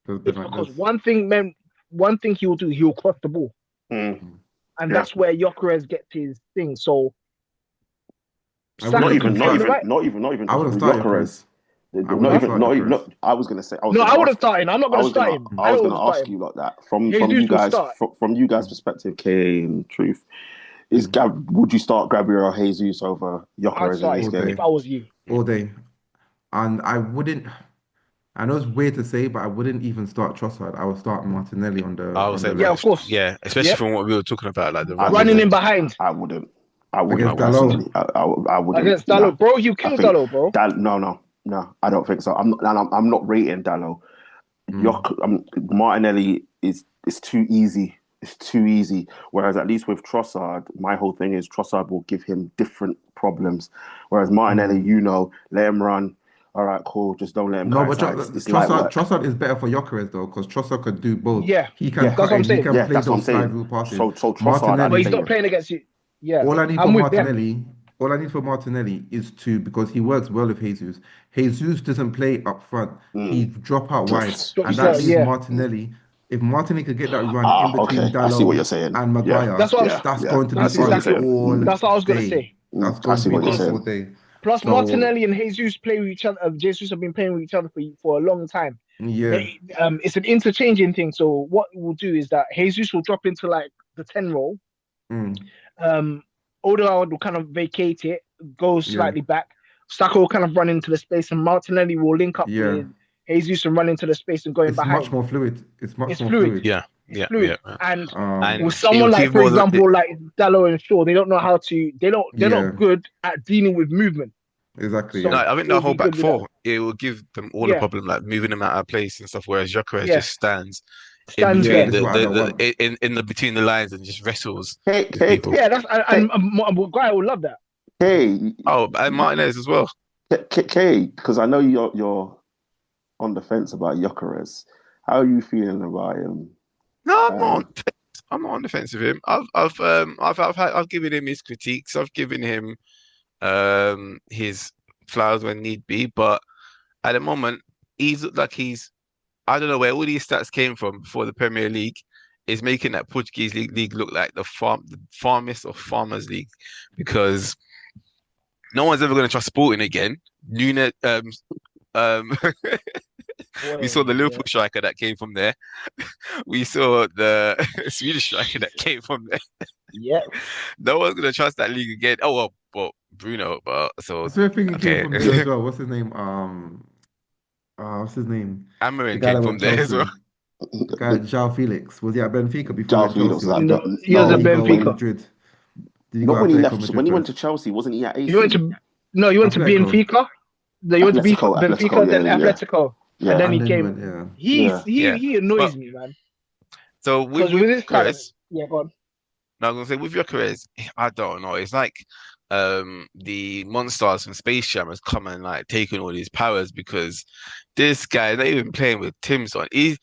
S3: is because one thing he will do, he will cross the ball. And that's where Gyökeres gets his thing. So
S1: not even Gyökeres. I was going to say.
S3: I would have started. I'm not going to start him.
S1: I was going to ask you like that from you guys. From you guys' perspective, K in truth, would you start Gabriel Jesus over Gyökeres in this game?
S3: If I was you,
S2: all day, and I wouldn't. I know it's weird to say, but I wouldn't even start Trossard. I would start Martinelli on the.
S4: I would say,
S3: of course,
S4: especially from what we were talking about, like the
S3: running in behind.
S1: I wouldn't.
S2: Against
S1: personally. I wouldn't.
S3: Against Dalot, bro, you killed Dalot, bro.
S1: No, I don't think so. I'm not rating Dalot. Martinelli is too easy. It's too easy. Whereas at least with Trossard, my whole thing is Trossard will give him different problems. Whereas Martinelli, let him run. All right, cool. Just don't let him.
S2: No, but Trossard is better for Gyökeres though, because Trossard could do both.
S3: Yeah,
S2: he can.
S3: That's what I'm saying.
S2: He can play those slide rule passes.
S1: So Trossard,
S3: but he's not playing against you. Yeah.
S2: All I need for Martinelli is because he works well with Jesus. Jesus doesn't play up front. He drop out wide. And that is Martinelli. If Martinelli could get that run in between Dalot and Maguire, that's going to be fun.
S3: That's what I was going to say.
S2: That's going to be fun all day.
S3: Plus, Martinelli and Jesus play with each other. Jesus have been playing with each other for a long time.
S2: Yeah.
S3: It's an interchanging thing. So what we'll do is that Jesus will drop into like the 10 role.
S2: Mm.
S3: Odegaard will kind of vacate it, go
S2: Yeah.
S3: slightly back. Saka will kind of run into the space, and Martinelli will link up
S2: Yeah.
S3: with Jesus and run into the space and go in
S2: It's
S3: behind.
S2: much more fluid. It's much
S3: It's
S2: more
S3: fluid.
S2: fluid.
S4: Yeah,
S3: It's
S4: yeah,
S3: fluid.
S4: yeah.
S3: And
S4: And
S3: with
S4: it
S3: someone
S4: will
S3: like,
S4: give
S3: for
S4: more
S3: example, like Dallo and Shaw, they don't know how to. They're
S2: Yeah.
S3: not good at dealing with movement.
S2: Exactly.
S3: So
S4: No,
S2: Yeah.
S4: I think
S3: it'll
S4: the whole
S3: be good
S4: back
S3: with that.
S4: four, it will give them all a
S3: Yeah,
S4: problem, like moving them out of place and stuff. Whereas Gyökeres
S3: yeah,
S4: just stands in
S3: stands
S2: Yeah.
S3: there.
S4: between
S2: This is what I don't want.
S4: in the between the lines and just wrestles
S1: K
S4: with
S1: K
S4: people.
S3: Yeah, that's
S1: K
S3: and Guy will love that.
S1: K
S4: Oh, and Martinez as well.
S1: K, because I know you're on the fence about Gyökeres. How are you feeling about him?
S4: No, I'm not on the fence. I'm not on the fence with him. I've given him his critiques. I've given him his flowers when need be, but at the moment he's looked like I don't know where all these stats came from before the Premier League is making that Portuguese league look like the farmest of farmers league, because no one's ever going to trust Sporting again. Nunes, we saw the Liverpool striker that came from there. We saw the Swedish striker that came from there.
S3: Yeah,
S4: No one's going to trust that league again. Oh well, Bruno, but so
S2: So I think he came
S4: okay.
S2: from there as well. What's his name? What's his name? The
S4: Amarin
S2: guy
S4: came
S2: that
S4: from
S2: went
S4: there as well.
S2: Chelsea. The guy João Felix. Was he at Benfica before he
S1: João
S2: went
S1: Felix
S2: Chelsea?
S1: was
S3: no,
S1: that?
S3: he was
S2: Or
S3: at
S2: did he go
S3: Benfica.
S2: Madrid? Did he
S1: Not
S2: go
S1: when he
S2: Atletico
S1: left.
S2: Madrid
S1: When he went to
S2: first?
S1: Chelsea, wasn't he at AC?
S3: He went to he went to
S2: Atletico.
S3: Benfica. He went to
S1: Atletico,
S3: Benfica, then
S1: yeah,
S3: Atletico, and
S1: yeah.
S3: then he
S2: And then he
S3: came.
S2: went, yeah.
S1: Yeah.
S3: He annoys
S4: But
S3: me, man.
S4: so
S3: Because
S4: with
S3: with his talent,
S4: Gyökeres,
S3: yeah, go on.
S4: now I'm gonna say with Gyökeres, I don't know. It's like the monsters from Space Jam has come and like taken all these powers, because this guy not even playing with Tim's on. He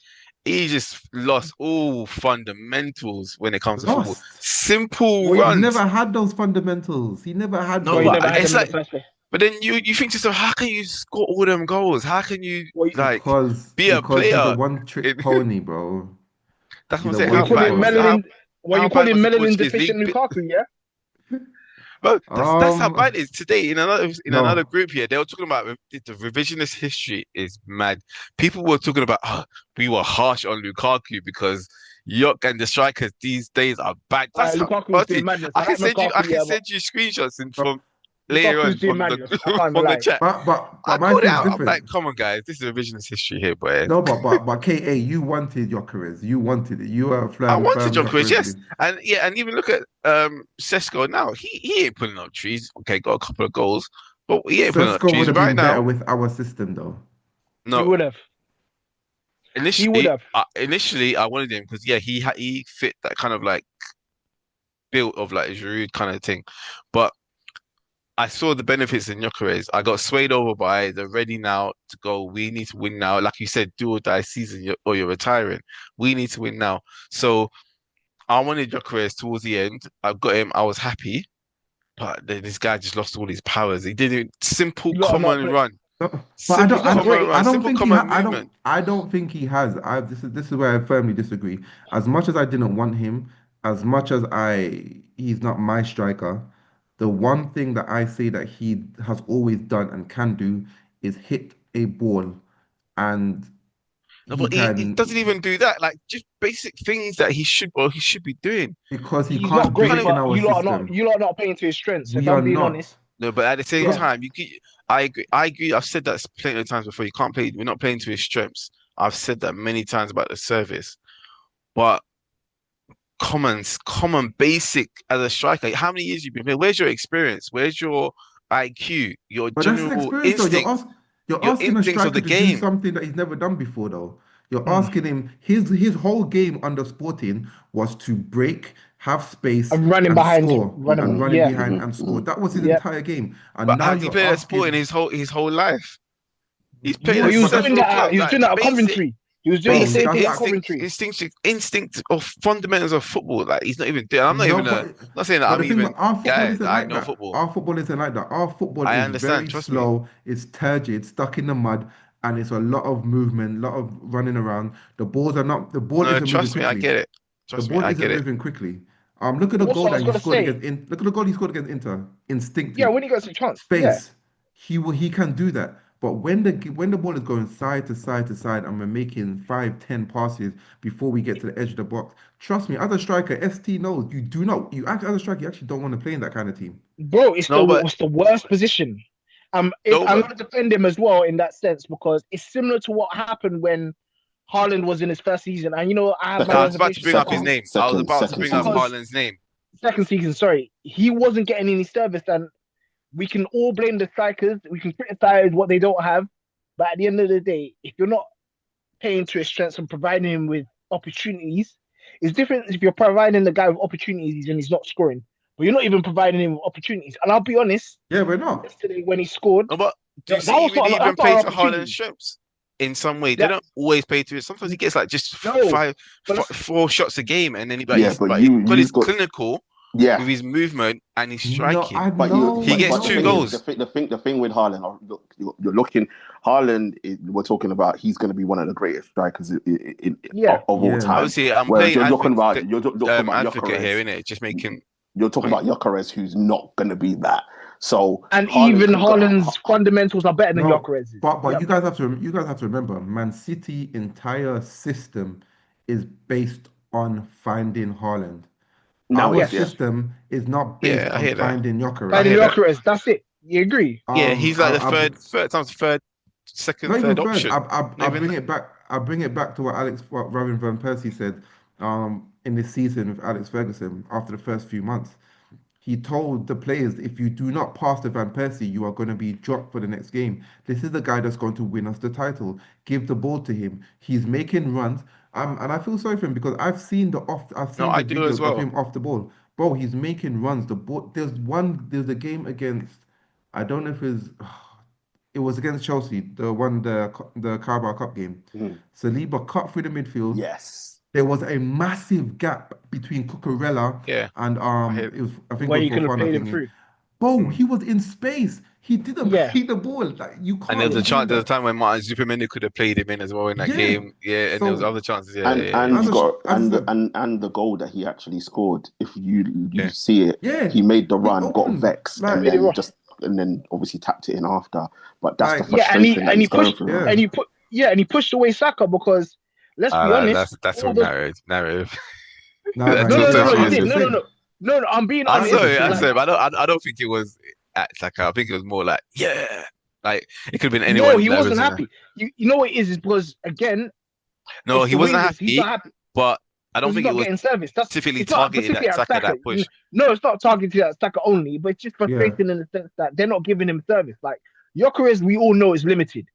S4: just lost all fundamentals when it comes to football.
S2: Lost.
S4: Simple
S2: Well, he
S4: runs.
S2: never had those fundamentals. He never had
S4: No,
S3: Well, you
S2: those.
S3: never
S4: but
S3: had
S4: it's
S3: him in the
S4: like,
S3: first place.
S4: but then you think to yourself, how can you score all them goals? How can you
S3: Well,
S4: like
S2: Because
S4: be a
S2: he's a
S4: player?
S2: one-trick
S4: in-
S2: pony, bro.
S4: That's
S2: He's
S4: what I'm
S2: a
S4: saying.
S3: well, you
S4: How
S3: call
S2: one-trick
S3: him
S4: bad was
S2: pony.
S3: melanin. Well,
S4: how
S3: you call
S4: bad
S3: him
S4: was the
S3: melanin
S4: Portuguese
S3: deficient
S4: league?
S3: Lukaku, yeah.
S4: Well, that's how bad
S2: Um,
S4: it is today. In another
S2: no.
S4: group here, they were talking about the revisionist history is mad. People were talking about, we were harsh on Lukaku because York and the strikers these days are bad. That's how.
S3: Lukaku's doing
S4: Honestly,
S3: madness.
S4: I
S3: I
S4: can
S3: like
S4: send you.
S3: Lukaku,
S4: I can
S3: yeah, but
S4: send you screenshots
S2: But
S4: from later
S3: Lukaku's
S4: on
S3: doing
S4: from
S3: madness. I can't
S4: from the
S3: lie.
S4: chat. I
S2: my
S4: called it
S2: thing's
S4: out. I'm
S2: different.
S4: like, come on, guys, this is revisionist history here, boy.
S2: No, but KA, you wanted your careers. You wanted it. You were a
S4: I
S2: firm
S4: wanted
S2: your
S4: Gyökeres, yes,
S2: careers.
S4: and even look at Sesko now. He ain't pulling up trees. Okay, got a couple of goals, but he ain't pulling up
S2: Sesko would
S4: trees
S2: have
S4: right
S2: been better
S4: now.
S2: with our system, though.
S3: He
S4: No,
S3: would have. He would have.
S4: initially I wanted him because he fit that kind of like built of like Giroud kind of thing, but I saw the benefits in Gyökeres. I got swayed over by the ready now to go. We need to win now. Like you said, do or die season, or you're retiring. We need to win now. So I wanted Gyökeres towards the end. I got him. I was happy, but then this guy just lost all his powers. He did a simple
S3: You gotta not
S4: common
S3: play.
S4: run,
S2: No, but
S4: simple common run,
S2: I don't
S4: simple
S2: think he
S4: common
S2: ha
S4: movement.
S2: I don't think he has. This is where I firmly disagree. As much as I didn't want him, as much as he's not my striker, the one thing that I say that he has always done and can do is hit a ball, and
S4: No,
S2: he
S4: but he doesn't
S2: can
S4: even do that. Like just basic things that he should be doing.
S2: because he
S3: He's not
S2: can't do
S3: great,
S2: it in
S3: but
S2: our system.
S3: you lot are not playing to his strengths. If
S2: We are
S3: I'm being
S2: not.
S3: honest,
S4: No, but at the same
S3: yeah.
S4: time, I agree. I agree. I've said that plenty of times before. You can't play. We're not playing to his strengths. I've said that many times about the service, but common basic as a striker. How many years you've been playing? Where's your experience? Where's your IQ? Your
S2: But that's his
S4: general
S2: experience, though.
S4: instinct?
S2: You're
S4: Your
S2: asking a
S4: instincts of
S2: striker
S4: the
S2: to do
S4: game.
S2: something that he's never done before, though. You're
S3: Mm.
S2: asking him. His whole game under Sporting was to break, have space,
S3: I'm running
S2: and
S3: behind,
S2: score, and running
S3: yeah,
S2: behind and score. That was his
S3: yeah.
S2: entire game. And
S4: But
S2: now
S4: has he
S2: you're
S4: played a sport in
S2: asking.
S4: his whole life? He's played
S3: Well,
S4: at
S2: Yes,
S3: he was
S2: but that's
S3: doing
S4: several
S3: that.
S4: clubs.
S3: He was
S4: Like
S3: doing that at
S4: basic,
S3: Coventry. He was doing the
S2: bro.
S3: same
S4: basic
S3: thing at
S2: That's
S3: Coventry.
S4: instinct of fundamentals of football. Like he's not even doing. I'm not
S2: no,
S4: even not saying that
S2: but
S4: I'm
S2: the thing,
S4: even
S2: but our football
S4: guys.
S2: isn't
S4: I
S2: like
S4: know
S2: that.
S4: football.
S2: Our football isn't like that. Our football
S4: I
S2: is
S4: understand.
S2: very
S4: Trust me.
S2: slow. It's turgid, stuck in the mud, and it's a lot of movement, a lot of running around. The balls are not. The ball
S4: No,
S2: isn't moving
S4: trust me. I
S2: quickly.
S4: get it.
S2: The
S4: Trust me.
S2: ball
S4: I
S2: isn't
S4: get it.
S2: moving quickly. Look at the
S3: Also,
S2: goal
S3: I was
S2: that he
S3: gonna
S2: scored
S3: say,
S2: against Look at the goal he scored against Inter.
S3: yeah,
S2: Instinctive
S3: when he gets a chance, yeah.
S2: space. He can do that. But when the ball is going side to side to side and we're making 5, 10 passes before we get to the edge of the box, trust me, as a striker, ST knows as a striker, you actually don't want to play in that kind of team.
S3: Bro, it's
S4: No, but
S3: the worst position. I'm
S4: no,
S3: going
S4: but
S3: to defend him as well in that sense because it's similar to what happened when Haaland was in his first season. And I have my
S4: I was about to
S3: reservations
S4: bring up his name. I was about to
S1: second
S4: bring up
S1: season.
S3: because
S4: Haaland's name.
S3: second season, sorry, he wasn't getting any service, and we can all blame the strikers. We can criticize what they don't have, but at the end of the day, if you're not playing to his strengths and providing him with opportunities, it's different if you're providing the guy with opportunities and he's not scoring. But you're not even providing him with opportunities. And I'll be honest,
S2: Yeah, we're not.
S3: yesterday when he scored,
S4: No, but do you
S3: that
S4: see he
S3: was
S4: really even
S3: that's not
S4: play
S3: an
S4: to Haaland's
S3: opportunity.
S4: strengths in some way? They
S3: That,
S4: don't always play to it. Sometimes he gets like just
S3: No,
S4: five,
S3: but let's-
S4: 4 shots a game, and then he
S1: Yeah, but you've
S4: because he's
S1: got
S4: clinical
S1: yeah.
S4: with his movement and his
S2: No,
S4: striking.
S2: I
S1: But
S2: know.
S4: He gets
S1: but the
S4: 2
S1: thing
S4: goals.
S1: Is, the thing with Haaland, you're looking. Haaland, we're talking about. He's going to be one of the greatest strikers of all
S2: Yeah.
S1: time.
S4: Obviously, I'm
S1: Whereas
S4: playing
S1: you're talking
S4: advocate,
S1: about you're talking about
S4: advocate here,
S1: Gyökeres.
S4: innit? Just making
S1: You're talking
S4: point.
S1: about Gyökeres, who's not going to be that. So
S3: and
S1: Haaland
S3: even
S1: can go-
S3: Haaland's fundamentals are better than
S2: No,
S3: Gyökeres's.
S2: but
S3: Yeah.
S2: you guys have to remember, Man City entire system is based on finding Haaland.
S1: now
S2: Our
S1: it's
S3: Yes.
S2: system is not based
S4: Yeah, I
S2: on
S4: hear that.
S2: finding
S4: I
S3: Finding
S4: hear
S2: Gyökeres.
S4: that.
S3: Gyökeres, that's it. You agree?
S4: Yeah, he's like the
S2: I,
S4: second,
S2: Not even
S4: third
S2: third.
S4: option.
S2: I bring it back. I bring it back to what Robin van Persie said in this season with Alex Ferguson after the first few months. He told the players, if you do not pass to Van Persie, you are going to be dropped for the next game. This is the guy that's going to win us the title. Give the ball to him. He's making runs. And I feel sorry for him because I've seen the
S4: No, I do as
S2: videos of
S4: well.
S2: him off the ball. Bro, he's making runs. The ball. There's a game against. I don't know if it was against Chelsea. The Carabao Cup game.
S1: Mhm.
S2: Saliba cut through the midfield.
S1: yes.
S2: There was a massive gap between Cucurella
S4: Yeah,
S2: and
S4: hear-
S2: I think
S3: Where
S2: it
S3: you
S2: was
S3: could have
S2: Fofana
S3: played him
S2: thingy.
S3: through.
S2: Bro, he was in space. He didn't
S3: Yeah.
S2: play the ball. Like you
S4: and there was
S2: can't
S4: a chance.
S2: do
S4: There was a
S2: that.
S4: time when Martin Zuperman could have played him in as well in that
S2: Yeah.
S4: game. Yeah, and there was
S2: So-
S4: other chances. Yeah,
S1: And
S4: yeah,
S1: and
S2: As
S1: you
S2: a-
S1: got
S2: as a-
S1: and the goal that he actually scored. If you
S4: Yeah.
S1: see it,
S2: Yeah.
S1: he made the
S2: He
S1: run, got
S2: opened.
S1: vexed,
S2: Like-
S1: and
S3: Made it
S1: then
S3: rough.
S1: obviously tapped it in after. But that's
S2: Like-
S1: the
S3: Yeah, and he
S1: frustration that
S3: and he
S1: he's going
S3: pushed
S1: through.
S2: Yeah.
S3: and he pushed away Saka because let's be honest.
S4: that's
S3: all
S4: all
S3: those-
S4: narrative.
S2: No,
S4: That's
S3: No,
S4: all
S3: no, no,
S4: social
S3: no, he
S4: media.
S3: did. No, no, no, no, no. I'm being honest.
S2: sorry,
S4: I
S3: Like,
S4: said, I don't think it was at Saka. I think it was more like, yeah, like it could have been anyone.
S3: no, he
S4: that
S3: wasn't
S4: was in
S3: happy. You know what it is because again,
S4: No,
S3: it's
S4: he
S3: the
S4: wasn't
S3: way it is. He's
S4: happy,
S3: not happy
S4: but I don't
S3: because he's
S4: think
S3: not
S4: it was
S3: getting service. That's
S4: specifically
S3: it's not
S4: targeted
S3: specifically
S4: at Saka, that push.
S3: No, it's not targeted at Saka only, but it's just frustrating in the sense that they're not giving him service. Like Gyökeres, we all know is limited.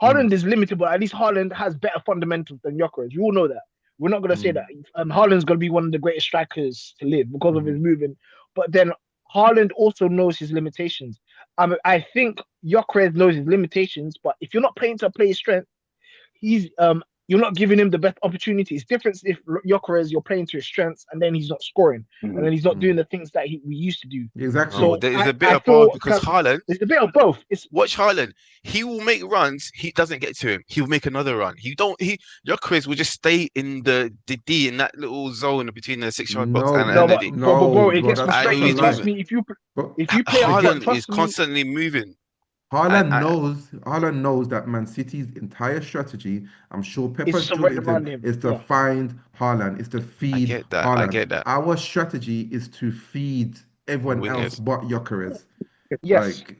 S3: Haaland is limited, but at least Haaland has better fundamentals than Gyökeres. You all know that. We're not going to say that Haaland's going to be one of the greatest strikers to live because of his movement. But then Haaland also knows his limitations. I think Gyökeres knows his limitations, but if you're not playing to a player's strength, he's you're not giving him the best opportunity. It's different if Gyökeres you're playing to his strengths and then he's not scoring and then he's not doing the things that we used to do.
S2: Exactly.
S4: So there's a bit of both because Haaland.
S3: There's a bit of both.
S4: Watch Haaland. He will make runs. He doesn't get to him. He will make another run. Gyökeres will just stay in the D in that little zone between the 6-yard box and
S3: but
S4: the D.
S3: bro, it gets
S2: that's
S3: frustrating.
S2: a
S3: Trust
S2: lie.
S3: me, if you
S2: But
S3: play
S4: Haaland is constantly moving.
S2: Haaland knows that Man City's entire strategy, I'm sure Pepper's drilled
S3: surrounded
S2: into
S3: around
S2: him,
S3: him.
S2: is to find Haaland, is to feed
S4: get that,
S2: Haaland.
S4: I get that.
S2: Our strategy is to feed everyone
S4: Wingers.
S2: else but Gyökeres.
S3: Yes.
S2: Like,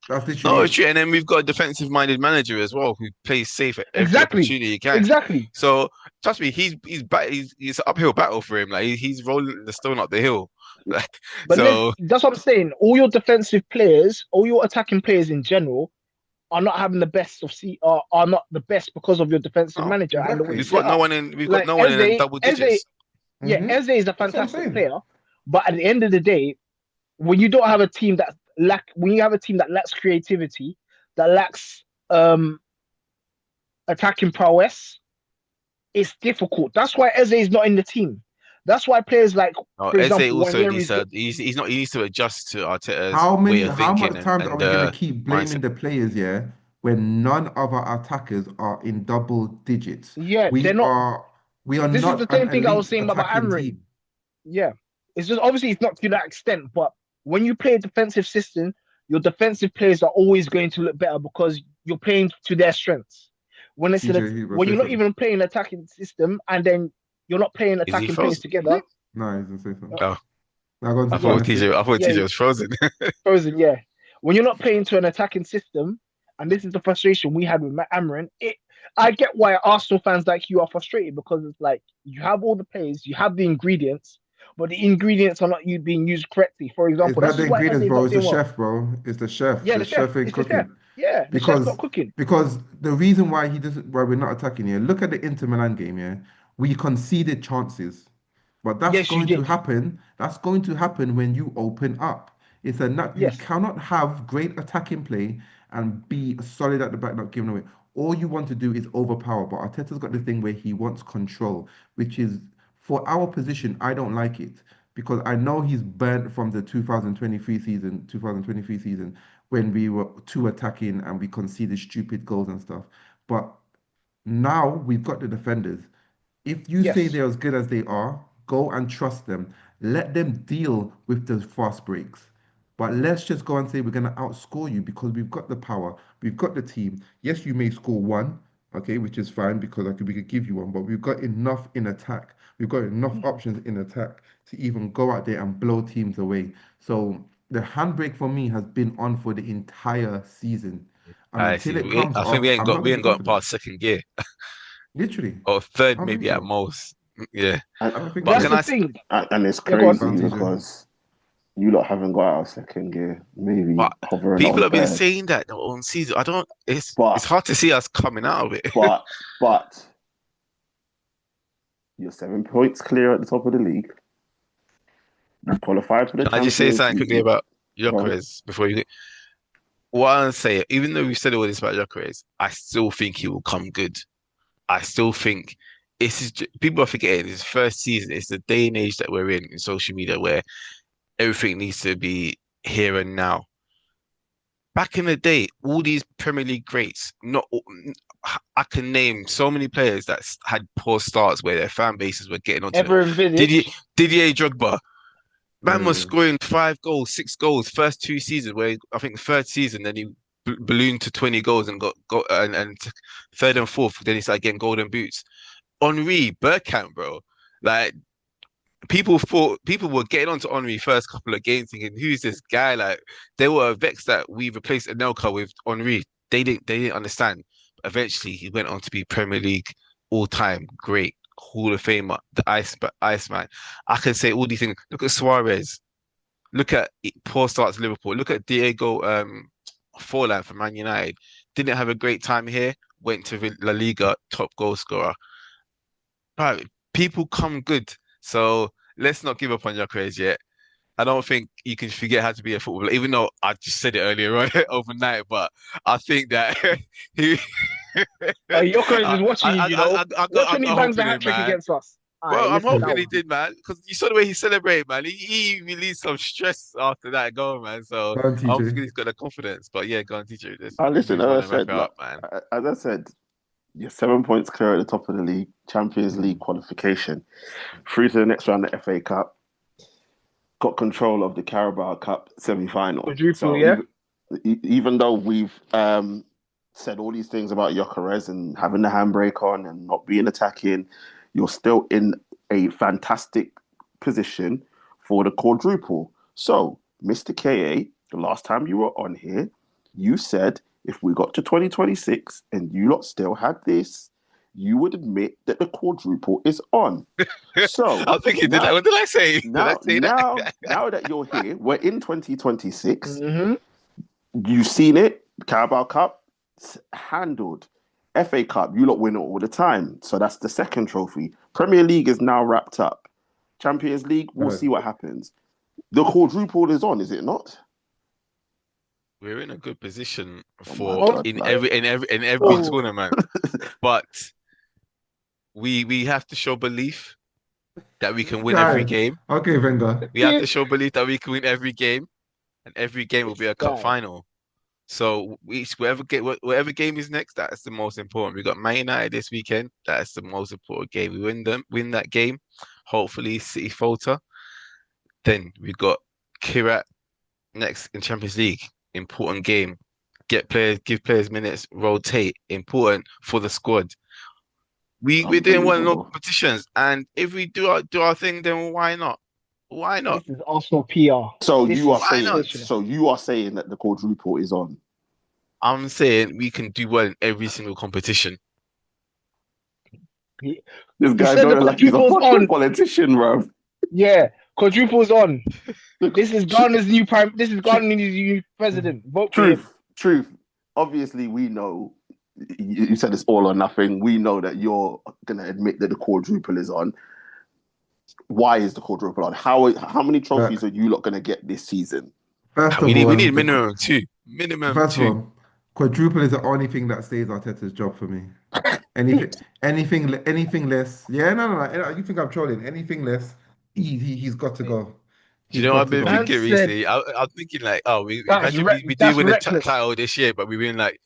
S2: that's literally
S4: No, it's true. And then we've got a defensive-minded manager as well who plays safe at every
S3: Exactly.
S4: opportunity he can.
S3: Exactly.
S4: So trust me, he's an uphill battle for him. Like he's rolling the stone up the hill. Like,
S3: But
S4: so
S3: that's what I'm saying. All your defensive players, all your attacking players in general, are not having the best are not the best because of your defensive manager and the way
S2: exactly.
S4: we've got no one in. We've got
S3: Like,
S4: no one in
S3: Eze-
S4: double digits.
S3: Yeah, Eze is a
S2: That's what I'm
S3: fantastic
S2: saying.
S3: player, but at the end of the day, when you don't have a team that lacks creativity, that lacks attacking prowess, it's difficult. That's why Eze is not in the team. That's why players like,
S4: No,
S3: for
S4: Eze
S3: example,
S4: also
S3: Waneri
S4: needs
S3: is
S4: to.
S3: good.
S4: He needs to adjust to Arteta's
S2: How
S4: way of
S2: much
S4: thinking
S2: times are we going to keep blaming
S4: mindset.
S2: the players, yeah, when none of our attackers are in double digits?
S3: Yeah,
S2: We
S3: they're not.
S2: are
S3: This is
S2: not
S3: the same
S2: an
S3: thing I was
S2: elite
S3: saying about
S2: attacking
S3: Amrin.
S2: team.
S3: Yeah, it's just obviously it's not to that extent, but when you play a defensive system, your defensive players are always going to look better because you're playing to their strengths. When it's
S2: TJ, he was
S3: when
S2: say
S3: you're not
S2: something.
S3: even playing attacking system, and then you're not playing
S4: Is he
S3: attacking players
S4: frozen?
S3: together.
S2: No, he didn't say something.
S3: uh,
S4: Oh,
S2: Now go on,
S4: I
S2: go on,
S3: yeah,
S4: thought
S2: FT.
S3: yeah,
S4: TJ was frozen.
S3: frozen. Yeah, when you're not playing to an attacking system, and this is the frustration we had with Matt Amarin. I get why Arsenal fans like you are frustrated because it's like you have all the players, you have the ingredients, but the ingredients are not being used correctly. For
S2: It's
S3: example,
S2: not
S3: that's
S2: the
S3: just why
S2: ingredients,
S3: Eze's
S2: bro.
S3: not
S2: It's the
S3: doing well.
S2: chef, bro. It's the chef.
S3: Yeah,
S2: The
S3: the chef.
S2: chef ain't
S3: It's the chef.
S2: cooking.
S3: Yeah, the chef's
S2: Because
S3: not cooking.
S2: because the reason why why we're not attacking here, look at the Inter Milan game, yeah. We conceded chances. But that's
S3: Yes, you
S2: going to
S3: did.
S2: happen. That's going to happen when you open up. It's a not you
S3: Yes.
S2: cannot have great attacking play and be solid at the back, not giving away. All you want to do is overpower. But Arteta's got this thing where he wants control, which is for our position, I don't like it because I know he's burnt from the 2023 season when we were too attacking and we conceded stupid goals and stuff. But now we've got the defenders. If you say
S3: Yes.
S2: they're as good as they are, go and trust them. Let them deal with the fast breaks. But let's just go and say we're going to outscore you because we've got the power, we've got the team. Yes, you may score one, okay, which is fine because we could give you one, but we've got enough in attack. We've got enough options in attack to even go out there and blow teams away. So the handbrake for me has been on for the entire season. And
S4: I
S2: until
S4: see.
S2: it comes
S4: I think
S2: off, I'm not
S4: we
S2: going to be
S4: ain't got
S2: confident.
S4: past second gear
S2: Literally.
S4: or third,
S2: I don't think
S4: maybe at
S2: so.
S4: most. Yeah,
S2: I don't think
S4: but
S3: That's
S4: can
S2: so.
S3: the
S4: I?
S3: thing.
S1: And it's
S3: Yeah, go on.
S2: Go
S1: crazy
S2: on, TJ.
S1: because you lot haven't got out of second gear, maybe
S4: But
S1: hovering
S4: people
S1: on
S4: have been
S1: third.
S4: saying that on season. I don't. It's
S1: But
S4: hard to see us coming out of it.
S1: but but you're 7 points clear at the top of the league. You've qualified for the
S4: Can I just say
S1: Champions
S4: something quickly
S1: League.
S4: about
S1: Go on.
S4: Gyökeres before you? What I say, even though we said all this about Gyökeres, I still think he will come good. I still think people are forgetting his first season. It's the day and age that we're in social media where everything needs to be here and now. Back in the day, all these Premier League greats, not I can name so many players that had poor starts where their fan bases were getting onto them.
S3: Ever
S4: Didier,
S3: envisaged?
S4: Didier Drogba, man was
S2: Yeah.
S4: scoring 5 goals, 6 goals, first 2 seasons. Where I think the third season, then he ballooned to 20 goals and got and third and fourth. Then he started getting golden boots. Henri, Bergkamp, bro, like people were getting onto Henri first couple of games thinking, who's this guy? Like they were vexed that we replaced Anelka with Henri. They didn't understand. But eventually he went on to be Premier League all-time great Hall of Famer, the Iceman. I can say all these things. Look at Suarez. Look at poor starts Liverpool. Look at Diego Forlan for Man United. Didn't have a great time here. Went to La Liga, top goal scorer. Right, people come good. So let's not give up on your careers yet. I don't think you can forget how to be a footballer, even though I just said it earlier on overnight. But I think that he,
S3: Gyökeres is watching you. Watch
S4: I
S3: when he
S4: got
S3: bangs
S4: hope
S3: the
S4: in
S3: hat
S4: him,
S3: trick
S4: man.
S3: against us. All right,
S4: Well, I'm
S3: listen to that
S4: hoping he
S3: one.
S4: did, man, because you saw the way he celebrated, man. He released some stress after that goal, man. So
S2: Go on,
S4: I'm
S2: TJ.
S4: thinking he's got the confidence. But yeah, go on, teacher. Let's
S1: Listen,
S4: move on and wrap it
S1: like,
S4: up, man.
S1: as I said, you're 7 points clear at the top of the league, Champions League
S2: Mm.
S1: qualification, through to the next round of FA Cup, got control of the Carabao Cup semi-final.
S3: Quadruple,
S1: So
S3: yeah.
S1: even though we've said all these things about Gyökeres and having the handbrake on and not being attacking, you're still in a fantastic position for the quadruple. So, Mr. KA, the last time you were on here, you said if we got to 2026 and you lot still had this, you would admit that the quadruple is on. So
S4: I think he did that.
S1: now,
S4: What did I say? Did I
S1: now,
S4: say that?
S1: now that you're here, we're in 2026.
S3: Mm-hmm.
S1: You've seen it. Carabao Cup handled. FA Cup, you lot win it all the time. So that's the second trophy. Premier League is now wrapped up. Champions League, we'll
S2: Right.
S1: see what happens. The quadruple is on, is it not?
S4: We're in a good position
S1: Oh my
S4: for
S1: God,
S4: in
S1: like,
S4: every
S3: Oh,
S4: tournament, but we have to show belief that we can win every
S2: Guy.
S4: game.
S2: Okay, Wenger.
S4: We have to show belief that we can win every game, and every game will
S3: this
S4: be a cup
S3: guy.
S4: final. So whatever game is next, that's the most important. We got Man United this weekend. That's the most important game. We win that game. Hopefully, City falter. Then we got Kirat next in Champions League. Important game. give players minutes, rotate, important for the squad. We didn't want no
S1: Unbelievable.
S4: competitions, and if we do our thing, then why not? Why not?
S3: This is Arsenal PR.
S1: So
S3: This
S1: you are
S3: is
S4: Why not?
S1: saying,
S3: sensational.
S1: so you are saying that the quadruple is on.
S4: I'm saying we can do well in every single competition.
S3: He,
S1: This
S3: he
S1: guy
S3: said the
S1: don't like he's a
S3: quadruple's
S1: fucking
S3: on.
S1: politician, bro.
S3: Yeah, quadruple's on.
S1: Look,
S3: This is Ghana's new prime. This is
S1: tr-
S3: Ghana's new president. Vote for him.
S1: truth. Obviously, we know. You said it's all or nothing. We know that you're gonna admit that the quadruple is on. Why is the quadruple on? How many trophies
S2: But
S1: are you lot gonna get this season?
S2: first
S4: We
S2: of
S4: need we
S2: all,
S4: need minimum two. Minimum
S2: first of
S4: two.
S2: all, quadruple is the only thing that saves Arteta's job for me. Anything less. Yeah, no. You think I'm trolling? Anything less, he's got to go.
S4: Do you
S2: He's
S4: know what
S2: got
S4: I've
S2: to
S4: been
S2: go.
S3: Man
S4: thinking
S3: said
S4: recently? I'm thinking like, oh, we
S3: that's
S4: imagine we do
S3: that's
S4: win a
S3: reckless.
S4: title this year, but we win like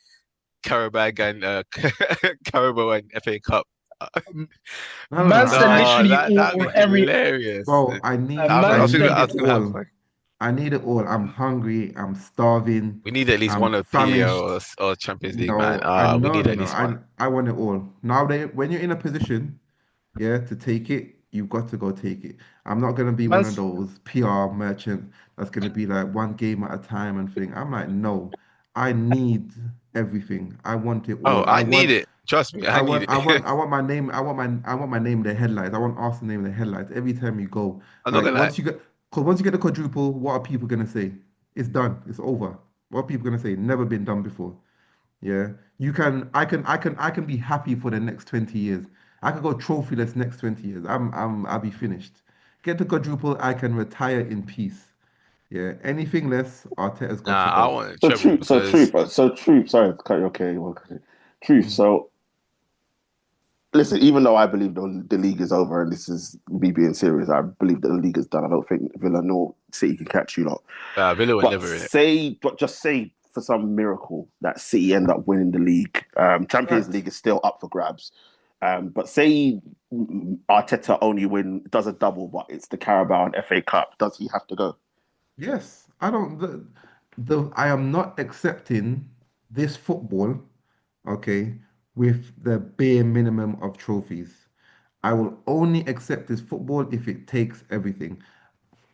S4: Carabao and Carabao and FA Cup.
S3: Man
S2: No.
S3: said
S4: No,
S3: literally
S4: that'd be
S3: all every.
S4: hilarious.
S2: Bro,
S3: Man
S4: I was thinking,
S3: said
S4: I was
S3: it
S4: thinking that
S3: all.
S4: was like,
S2: I need it all. I'm hungry. I'm starving.
S4: we need at least
S2: I'm
S4: one of PL
S2: famished.
S4: or Champions League, man.
S2: No, I
S4: We
S2: no
S4: need
S2: no
S4: at
S2: no.
S4: least one.
S2: I want it all. Now when you're in a position, yeah, to take it, you've got to go take it. I'm not gonna be
S3: Man,
S2: one of those PR merchant that's gonna be like one game at a time and thing. I'm like, no, I need everything. I want it
S4: Oh,
S2: all.
S4: I need it. Trust me, I need it.
S2: I want my name. I want my name in the headlights. I want Arsenal name in the headlights every time you go.
S4: I'm not
S2: Like
S4: gonna lie.
S2: once you get the quadruple, what are people gonna say? It's done. It's over. What are people gonna say? Never been done before. Yeah, I can be happy for the next 20 years. I could go trophyless next 20 years. I'll be finished. Get the quadruple, I can retire in peace. Yeah, anything less, Arteta's got to
S4: Nah, I
S2: go.
S4: want a treble because
S1: So truth. Sorry, to cut you. Okay, well, truth.
S2: Mm.
S1: So listen, even though I believe the league is over, and this is me being serious, I believe that the league is done. I don't think Villa nor City can catch you lot.
S4: Villa were never in it.
S1: But just say for some miracle that City end up winning the league. Champions
S2: Fact.
S1: League is still up for grabs. But say Arteta only does a double, but it's the Carabao and FA Cup. Does he have to go?
S2: Yes, I don't. I am not accepting this football, okay, with the bare minimum of trophies. I will only accept this football if it takes everything.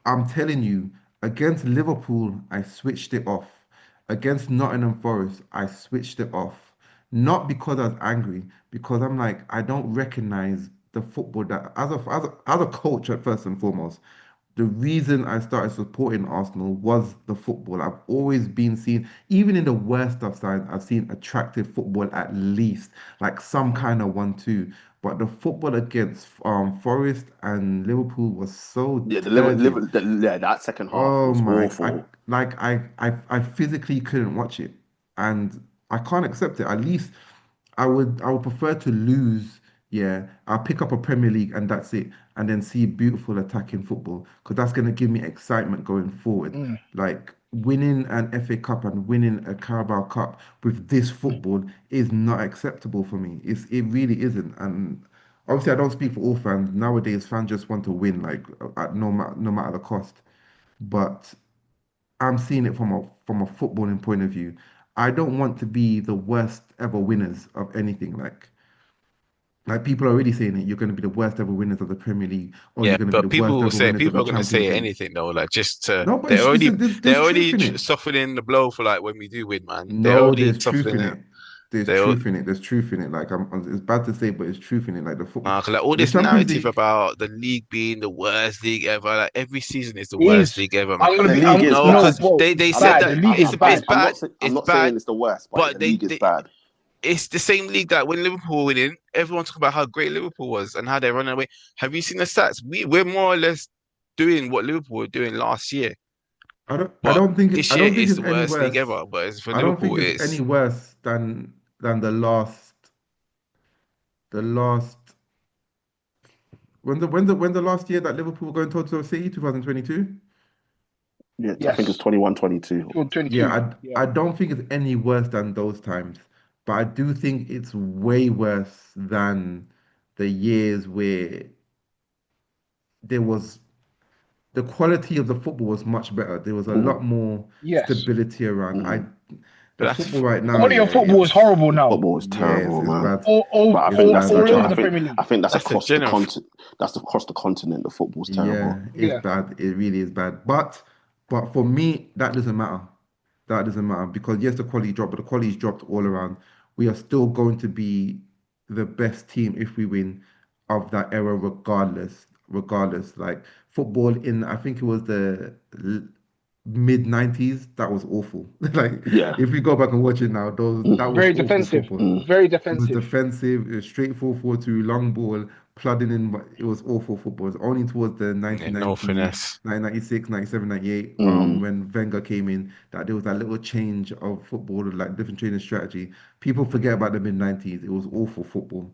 S2: I'm telling you, against Liverpool, I switched it off. Against Nottingham Forest, I switched it off. Not because I was angry, because I'm like, I don't recognize the football that, as a coach, at first and foremost, the reason I started supporting Arsenal was the football. I've always been seen, even in the worst of times, I've seen attractive football at least, like some kind of 1-2. But the football against Forest and Liverpool was so
S1: Yeah,
S2: turgid.
S1: that second half
S2: Oh
S1: was
S2: my,
S1: awful.
S2: I physically couldn't watch it, and I can't accept it. At least I would prefer to lose. Yeah, I'll pick up a Premier League and that's it, and then see beautiful attacking football because that's gonna give me excitement going forward.
S3: mm,
S2: Like winning an FA Cup and winning a Carabao Cup with this
S3: mm.
S2: football is not acceptable for me. It really isn't, and obviously I don't speak for all fans. Nowadays, fans just want to win, like at no matter the cost. But I'm seeing it from a footballing point of view. I don't want to be the worst ever winners of anything. Like people are already saying it, you're going to be the worst ever winners of the Premier League, or
S4: Yeah,
S2: you're going to be
S4: but
S2: the worst ever winners of
S4: people
S2: the
S4: are gonna
S2: Champions
S4: say
S2: League.
S4: anything though, like just to
S2: No, but
S4: they're
S2: there's truth
S4: already
S2: in it.
S4: softening the blow for like when we do win, man. They're
S2: No,
S4: already
S2: there's truth in
S4: softening it.
S2: it. There's
S4: They all
S2: truth in it. There's truth in it. Like it's bad to say, but it's truth in it. Like the football,
S4: 'cause, like all
S2: the
S4: this
S2: Champions
S4: narrative
S2: League.
S4: about the league being the worst league ever, like every season is the
S3: It
S4: worst
S3: is.
S4: league ever, man.
S3: I'm gonna
S1: The
S3: be.
S1: league
S3: I'm
S1: is
S4: No,
S3: no,
S1: bad.
S4: because
S3: bro.
S4: they
S3: It's
S1: I'm not.
S4: said
S3: bad.
S4: that
S3: The league is
S1: I'm
S3: bad.
S1: not. I'm
S4: it's
S1: not saying
S4: bad,
S1: it's the worst, but
S4: but
S1: the league is bad.
S4: it's the same league that when Liverpool were winning, everyone talking about how great Liverpool was and how they're running away. Have you seen the stats? We're more or less doing what Liverpool were doing last year, but this
S2: I
S4: year
S2: don't think
S4: it's
S2: it's
S4: the
S2: any
S4: worst league
S2: worse.
S4: ever. But it's for
S2: I don't
S4: Liverpool,
S2: think it's any
S4: it's
S2: worse than the last when the last year that Liverpool were going to City 2022.
S1: Yeah, I think it's
S3: Yes.
S1: 21-22.
S3: 22.
S2: Yeah,
S3: Yeah.
S2: I don't think it's any worse than those times, but I do think it's way worse than the years where there was the quality of the football was much better. There was a lot more
S1: Mm,
S3: Yes.
S2: stability around.
S1: mm.
S2: The
S4: That's
S2: football right now,
S3: Quality
S2: yeah,
S3: of football is horrible now.
S1: Football is terrible,
S2: it's
S1: man.
S2: bad.
S1: But I
S2: It's
S1: think
S2: bad,
S1: that's the
S3: all
S2: bad,
S3: over
S1: I
S3: the
S2: bad.
S3: Premier
S1: think
S3: League.
S1: I think that's
S4: that's the
S1: across the
S4: general.
S1: continent. That's across the continent. The football's terrible.
S2: Yeah, it's
S3: Yeah.
S2: bad. It really is bad. But for me, that doesn't matter. That doesn't matter because yes, the quality dropped, but the quality's dropped all around. We are still going to be the best team if we win of that era, regardless. Regardless, like football in, I think it was the mid '90s. That was awful. Like
S1: Yeah.
S2: if we go back and watch it now, that was
S3: Very
S2: awful
S3: defensive.
S2: football.
S3: Very
S2: It was
S3: defensive.
S2: defensive, it was straight 4-4-2, long ball, plodding in, but it was awful football. It was only towards the
S4: Yeah, no
S2: 1990,
S4: finesse.
S2: 1996, 97, 98,
S1: Mm.
S2: when Wenger came in, that there was that little change of football, like different training strategy. People forget about the mid 90s. It was awful football.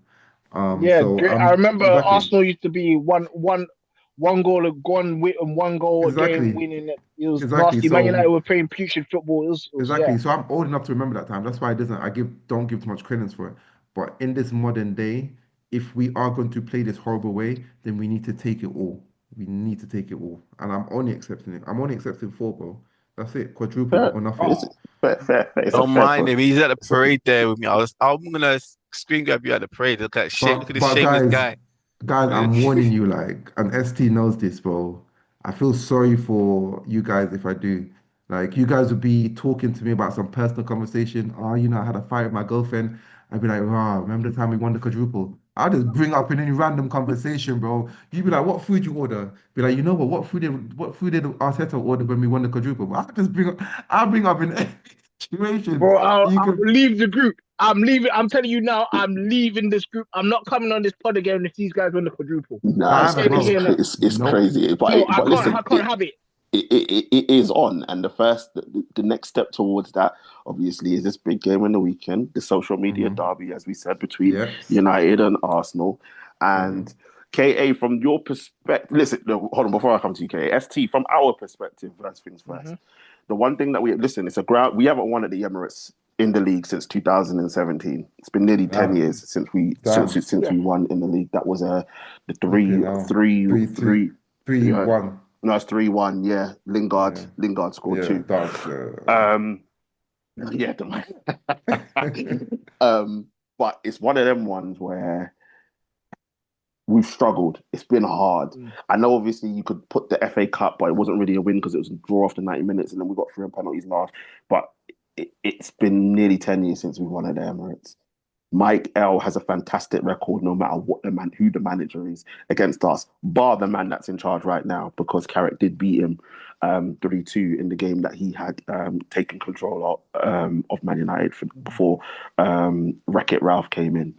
S3: Yeah,
S2: So
S3: great. I remember
S2: exactly,
S3: Arsenal used to be one goal, one goal a game
S2: exactly,
S3: winning it. It was
S2: exactly.
S3: nasty. Man United
S2: So
S3: were playing putrid football. It was yeah.
S2: exactly. So I'm old enough to remember that time. That's why it doesn't. Don't give too much credence for it. But in this modern day, if we are going to play this horrible way, then we need to take it all. We need to take it all. And I'm only accepting it. I'm only accepting four, bro. That's it. Quadruple
S1: Fair.
S2: or nothing.
S1: It's
S3: Oh,
S1: fair. It's a
S4: Don't
S1: fair
S4: mind
S1: point.
S4: him. He's at the
S1: It's a,
S4: parade there with me. I'm gonna screen grab you at the parade. Look at shame. Look at this
S2: But
S4: shameless
S2: guys,
S4: guy.
S2: I'm warning you, like, and ST knows this, bro. I feel sorry for you guys if I do. Like, you guys would be talking to me about some personal conversation. Oh, I had a fight with my girlfriend. I'd be like, wow, remember the time we won the quadruple? I'll just bring up in any random conversation, bro. You'd be like, what food you order? Be like, you know what food did Arteta order when we won the quadruple? I'll bring up in any situation.
S3: bro,
S2: You
S3: I'll
S2: can
S3: leave the group. I'm leaving. I'm telling you now. I'm leaving this group. I'm not coming on this pod again if these guys win the quadruple.
S1: nah,
S3: I'm
S2: fam,
S3: saying it
S1: it's
S3: here
S2: bro.
S3: now.
S1: it's
S2: Nope.
S1: crazy.
S3: No, I
S1: But
S3: can't.
S1: listen,
S3: I can't have it.
S1: it is on, and the next step towards that, obviously, is this big game on the weekend, the social media
S2: Hmm.
S1: derby, as we said, between
S2: Yep.
S1: United and Arsenal.
S2: Hmm.
S1: And KA, from your perspective, listen, no, hold on, before I come to you, KA, ST, from our perspective, first things first.
S3: Mhm.
S1: The one thing that it's a ground, we haven't won at the Emirates in the league since 2017. It's been nearly 10
S2: Damn.
S1: years since we
S2: Damn.
S3: Yeah.
S1: we won in the league. That was the
S2: Flipping hell. Three, two,
S1: three.
S2: three,
S1: Yeah,
S2: one.
S1: no, it's 3-1. Yeah,
S2: Yeah.
S1: Lingard scored
S2: Yeah.
S1: two.
S2: Dogs.
S1: Um, yeah, but it's one of them ones where we've struggled. It's been hard.
S3: Mm.
S1: I know, obviously, you could put the FA Cup, but it wasn't really a win because it was a draw after 90 minutes, and then we got three on penalties last. But it's been nearly 10 years since we won at the Emirates. Mike L has a fantastic record, no matter who the manager is against us, bar the man that's in charge right now, because Carrick did beat him 3-2 in the game that he had taken control of Man United before Wreck-It Ralph came in.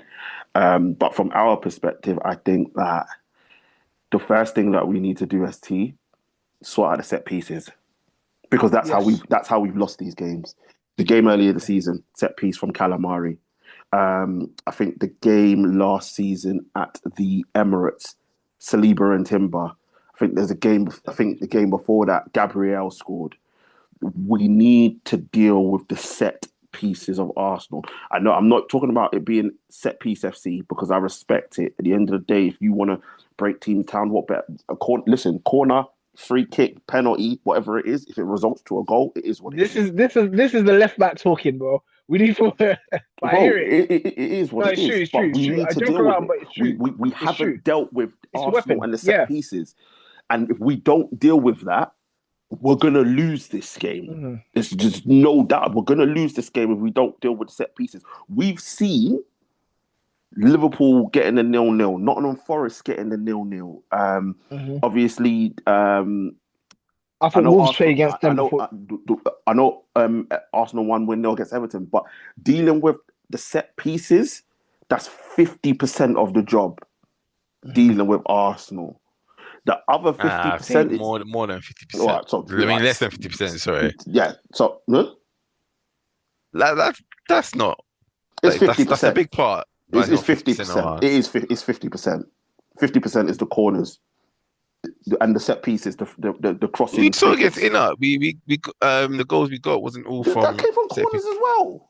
S1: But from our perspective, I think that the first thing that we need to do as T, sort out the set pieces, because
S3: Yes.
S1: that's how we've lost these games. The game earlier the season, set piece from Calamari. I think the game last season at the Emirates, Saliba and Timber. I think there's a game. I think the game before that, Gabriel scored. We need to deal with the set pieces of Arsenal. I know I'm not talking about it being set piece FC because I respect it. At the end of the day, if you want to break teams down, what better? Corner, free kick, penalty, whatever it is. If it results to a goal, it is what it
S3: This
S1: is.
S3: is the left back talking, bro. We need to. But I
S1: Bro,
S3: hear it.
S1: it is
S3: No,
S1: what it
S3: it's true.
S1: is,
S3: It's true.
S1: but
S3: It's
S1: we
S3: true.
S1: need
S3: I
S1: to
S3: joke
S1: deal with
S3: around,
S1: it.
S3: but it's true.
S1: We
S3: It's true.
S1: haven't dealt with
S3: It's a
S1: Arsenal
S3: weapon.
S1: and the set
S3: Yeah.
S1: pieces, and if we don't deal with that, we're gonna lose this game.
S3: Mhm.
S1: There's just no doubt we're gonna lose this game if we don't deal with the set pieces. We've seen Liverpool getting the 0-0, Nottingham Forest getting the 0-0.
S3: Mhm.
S1: Obviously,
S3: I
S1: I
S3: thought
S1: know
S3: Wolves play
S1: Arsenal.
S3: against them before.
S1: I know. Arsenal won 1-0 against Everton, but dealing with the set pieces, that's 50% of the job. Dealing with Arsenal, the other fifty
S4: I think
S1: percent is
S4: more than
S1: all
S4: 50%.
S1: right. So
S4: I mean, less than 50%. Sorry,
S1: yeah. So no,
S4: that's not
S1: it's
S4: like
S1: fifty
S4: that's a
S1: percent.
S4: big part, but it's
S1: It's
S4: not
S1: fifty
S4: 50% of
S1: percent. It
S4: ours.
S1: is. It's 50%. 50% is the corners and the set pieces, the
S4: We
S1: crossing
S4: saw
S1: free
S4: against
S1: kicks.
S4: Inter. The goals we got wasn't all
S1: That
S4: from
S1: came from
S4: set
S1: corners
S4: piece.
S1: as well.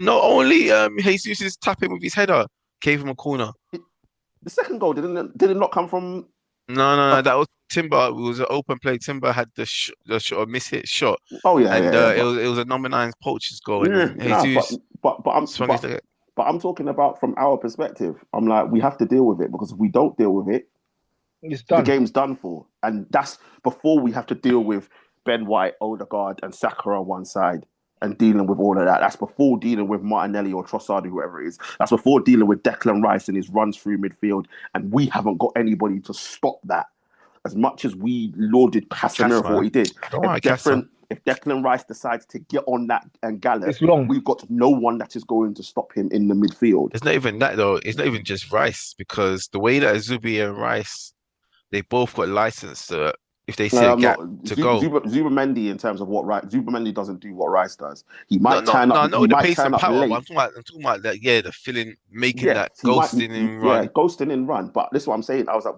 S4: Not only Jesus' tapping with his header came from a corner.
S1: The second goal did it not come from?
S4: No,
S1: A,
S4: that was Timber, it was an open play. Timber had the shot, a miss hit shot,
S1: Oh yeah,
S4: and
S1: yeah, yeah.
S4: it was a number nine poacher's goal, and
S1: Yeah,
S4: then
S1: no,
S4: Jesus swung his leg.
S1: but I'm talking about from our perspective. I'm like, we have to deal with it because if we don't deal with it,
S3: It's
S1: the
S3: done.
S1: game's done for. And that's before we have to deal with Ben White, Odegaard, and Saka on one side and dealing with all of that. That's before dealing with Martinelli or Trossard, whoever it is. That's before dealing with Declan Rice and his runs through midfield. And we haven't got anybody to stop that. As much as we lauded Casemiro for what he did,
S4: Don't worry, Casa.
S1: if Declan Rice decides to get on that and gallop,
S3: It's long.
S1: we've got no one that is going to stop him in the midfield.
S4: It's not even that though. It's not even just Rice because the way that Zubi and Rice, they both got license to, if they see a
S1: Not
S4: gap, to go.
S1: Zuba in terms of what Rice. Zuba doesn't do what Rice does. He
S4: No,
S1: might
S4: no,
S1: turn up.
S4: no,
S1: He
S4: no, the
S1: might
S4: pace
S1: turn
S4: and
S1: up
S4: power. But
S1: late.
S4: I'm talking about that. Yeah, the filling, making
S1: Yeah,
S4: that
S1: he might.
S4: ghosting and
S1: Yeah,
S4: run.
S1: ghosting and run. But this is what I'm saying. I was like,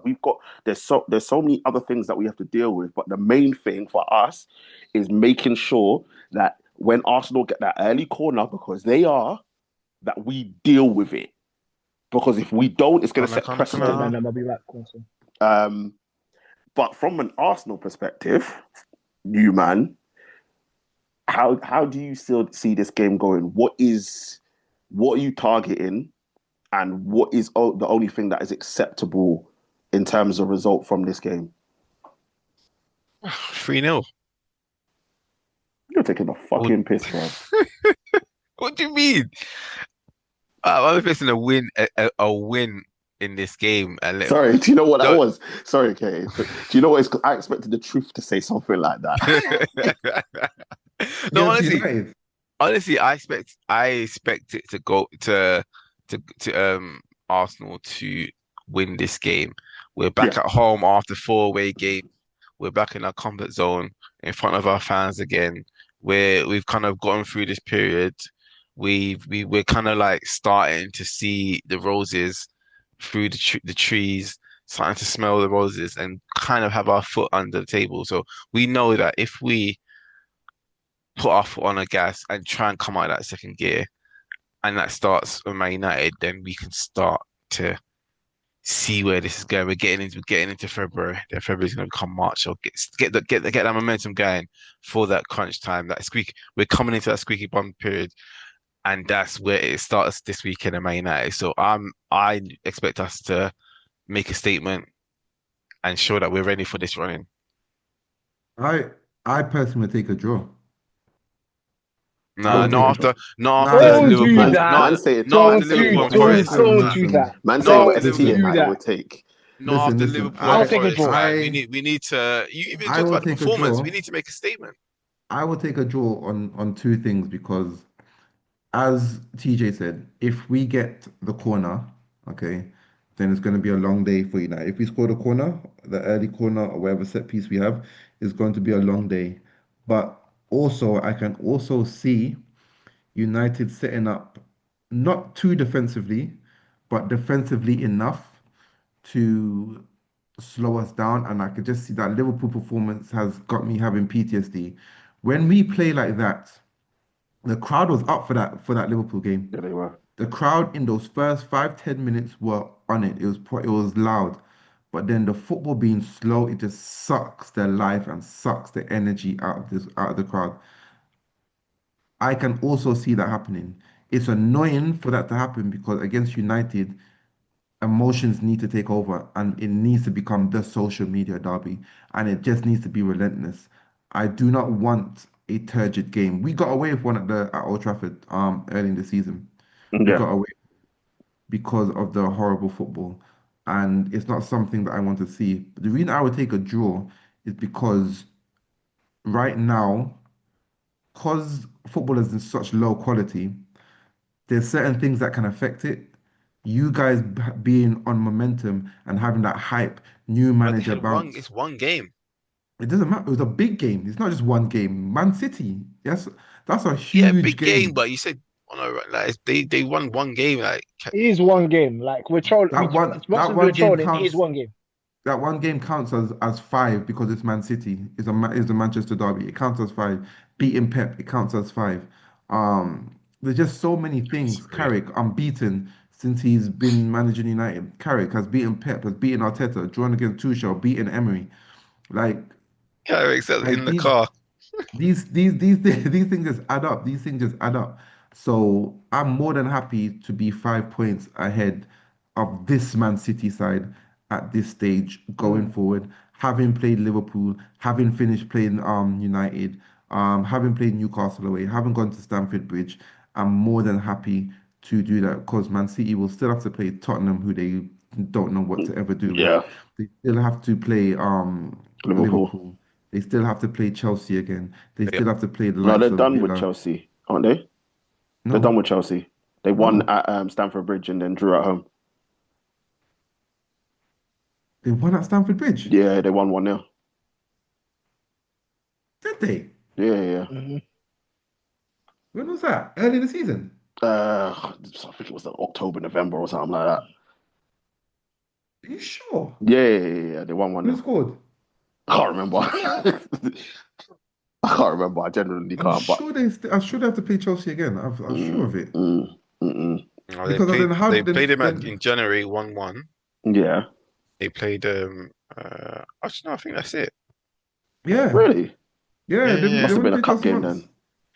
S1: there's so many other things that we have to deal with. But the main thing for us is making sure that when Arsenal get that early corner, because they are, that we deal with it. Because if we don't, it's going to set
S3: Yeah,
S1: precedent.
S3: man, I'll be back. Also.
S1: But from an Arsenal perspective, you man, how do you still see this game going? What are you targeting, and what is the only thing that is acceptable in terms of result from this game?
S4: 3-0.
S1: You're taking a
S4: Or-
S1: fucking piss, bro.
S4: What do you mean? I'm expecting a win in this game, and
S1: Sorry, do you know what that
S4: no,
S1: was? Sorry, Kate. Do you know what? I expected the truth to say something like that.
S4: no,
S2: Against
S4: honestly,
S2: United.
S4: honestly, I expect it to go to Arsenal to win this game. We're back
S1: Yeah,
S4: at home after 4 away games. We're back in our comfort zone in front of our fans again. We've kind of gone through this period. We're kind of like starting to see the roses through the trees, starting to smell the roses, and kind of have our foot under the table. So we know that if we put our foot on the gas and try and come out of that second gear, and that starts with Man United, then we can start to see where this is going. We're getting into February. Then February's going to become March. So get that momentum going for that crunch time. That squeak. We're coming into that squeaky bum period, and that's where it starts this weekend in Man United. So I expect us to make a statement and show that we're ready for this running.
S2: I I personally would take a draw. I
S4: Nah,
S2: would take
S4: not
S2: a draw.
S4: after, not
S2: Nah,
S4: after the
S3: Don't
S2: listen,
S3: do
S4: Liverpool,
S2: listen,
S3: that.
S4: not
S1: man, say it.
S4: not
S1: Man,
S4: after
S3: Don't
S4: the
S1: say
S3: do.
S4: Liverpool
S1: what
S4: and
S1: man,
S3: Don't.
S4: Forest.
S3: Don't do
S2: listen,
S3: that.
S1: man, say
S4: Not
S1: what
S4: after
S3: Don't
S1: ST and
S3: do
S4: Liverpool.
S1: that
S3: that.
S1: would take.
S4: Not
S2: listen,
S4: after
S2: listen.
S4: Liverpool and
S3: I'll
S2: I
S3: take a
S4: Forest,
S3: draw.
S4: man.
S2: I
S4: We need to. You even
S2: I
S4: talked
S2: will
S4: about the
S2: take a
S4: performance.
S2: draw.
S4: We need to make a statement.
S2: I will take a draw on two things because, as TJ said, if we get the corner, okay, then it's going to be a long day for United. If we score the corner, the early corner or whatever set piece we have, is going to be a long day. But also, I can also see United setting up not too defensively, but defensively enough to slow us down. And I could just see that Liverpool performance has got me having PTSD. When we play like that, the crowd was up for that Liverpool game.
S1: Yeah, they were.
S2: The crowd in those first 5, 10 minutes were on it. It was loud. But then the football being slow, it just sucks their life and sucks the energy out of the crowd. I can also see that happening. It's annoying for that to happen because against United, emotions need to take over and it needs to become the social media derby and it just needs to be relentless. I do not want a turgid game. We got away with one at Old Trafford early in the season. We
S1: Yeah.
S2: got away because of the horrible football and it's not something that I want to see. The reason I would take a draw is because right now, because football is in such low quality, there's certain things that can affect it. You guys being on momentum and having that hype, new
S4: But they
S2: manager
S4: had one.
S2: bounce.
S4: It's one game.
S2: It doesn't matter. It was a big game. It's not just one game. Man City. That's a
S4: Yeah,
S2: huge
S4: big game.
S2: game.
S4: But you said, oh no, like they won one game. Like
S3: It is one game. Like we're trolling. As much
S2: That
S3: as we're
S2: one game
S3: trolling, it is
S2: counts.
S3: one game.
S2: That one game counts as five because it's Man City. It's the Manchester derby. It counts as five. Beating Pep, it counts as five. There's just so many things.
S4: disagree.
S2: Carrick unbeaten since he's been managing United. Carrick has beaten Pep, has beaten Arteta, drawn against Tuchel, beaten Emery. Like,
S4: Carrick's in the
S2: these
S4: car.
S2: these things just add up. These things just add up. So I'm more than happy to be 5 points ahead of this Man City side at this stage going forward. Having played Liverpool, having finished playing United, having played Newcastle away, having gone to Stamford Bridge, I'm more than happy to do that because Man City will still have to play Tottenham, who they don't know what to ever do with.
S1: Yeah,
S2: They still have to play
S1: Liverpool.
S2: Liverpool. They still have to play Chelsea again. They
S4: Yeah.
S2: still have to play the
S1: No, they're
S2: likes of
S1: done with
S2: Villa.
S1: Chelsea, aren't they? They're done
S2: No,
S1: with Chelsea. They won
S2: no.
S1: at Stamford Bridge and then drew at home.
S2: They won at Stamford Bridge.
S1: Yeah, they won 1-0.
S2: Did they?
S1: Yeah.
S3: Mhm.
S2: When was that? Early in the season?
S1: I think it was like October, November or something like that.
S2: Are you sure?
S1: Yeah. They won
S2: Who
S1: 1-0.
S2: scored?
S1: I can't remember. I can't remember. I genuinely
S2: I'm
S1: can't. But
S2: sure I should have to play Chelsea again. I'm sure
S1: mm,
S2: of it.
S1: mm,
S4: No,
S2: Because then how
S4: they
S2: then
S4: played him
S2: then
S4: in January 1-1.
S1: yeah,
S4: They played actually no, I think that's it.
S2: yeah.
S1: really,
S2: Yeah,
S4: Yeah,
S2: they
S1: must have
S2: only
S1: been a
S2: played
S1: cup
S2: Chelsea
S1: game
S2: once.
S1: then.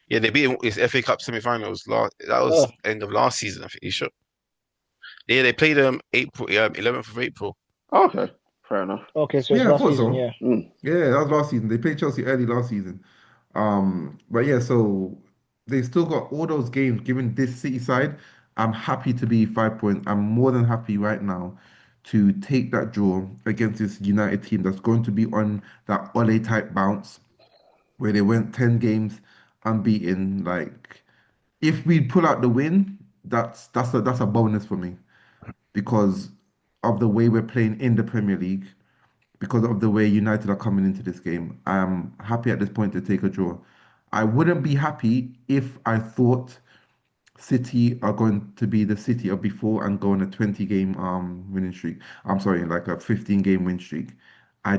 S4: yeah, they beat him. His FA Cup semi-finals last. That was
S3: Oh,
S4: end of last season. I think you sure. Yeah, they played April 11th of April.
S1: Oh, okay, fair enough.
S3: okay, so it's
S2: Yeah, I
S3: last
S2: thought
S3: season,
S2: so.
S3: yeah.
S1: Mm.
S2: Yeah, that was last season. They played Chelsea early last season. But yeah, so they still got all those games. Given this City side, I'm happy to be 5 points. I'm more than happy right now to take that draw against this United team that's going to be on that Ole type bounce where they went 10 games unbeaten. Like, if we pull out the win, that's a bonus for me because of the way we're playing in the Premier League, because of the way United are coming into this game. I'm happy at this point to take a draw. I wouldn't be happy if I thought City are going to be the City of before and go on a 20 game winning streak. I'm sorry, like a 15 game win streak. I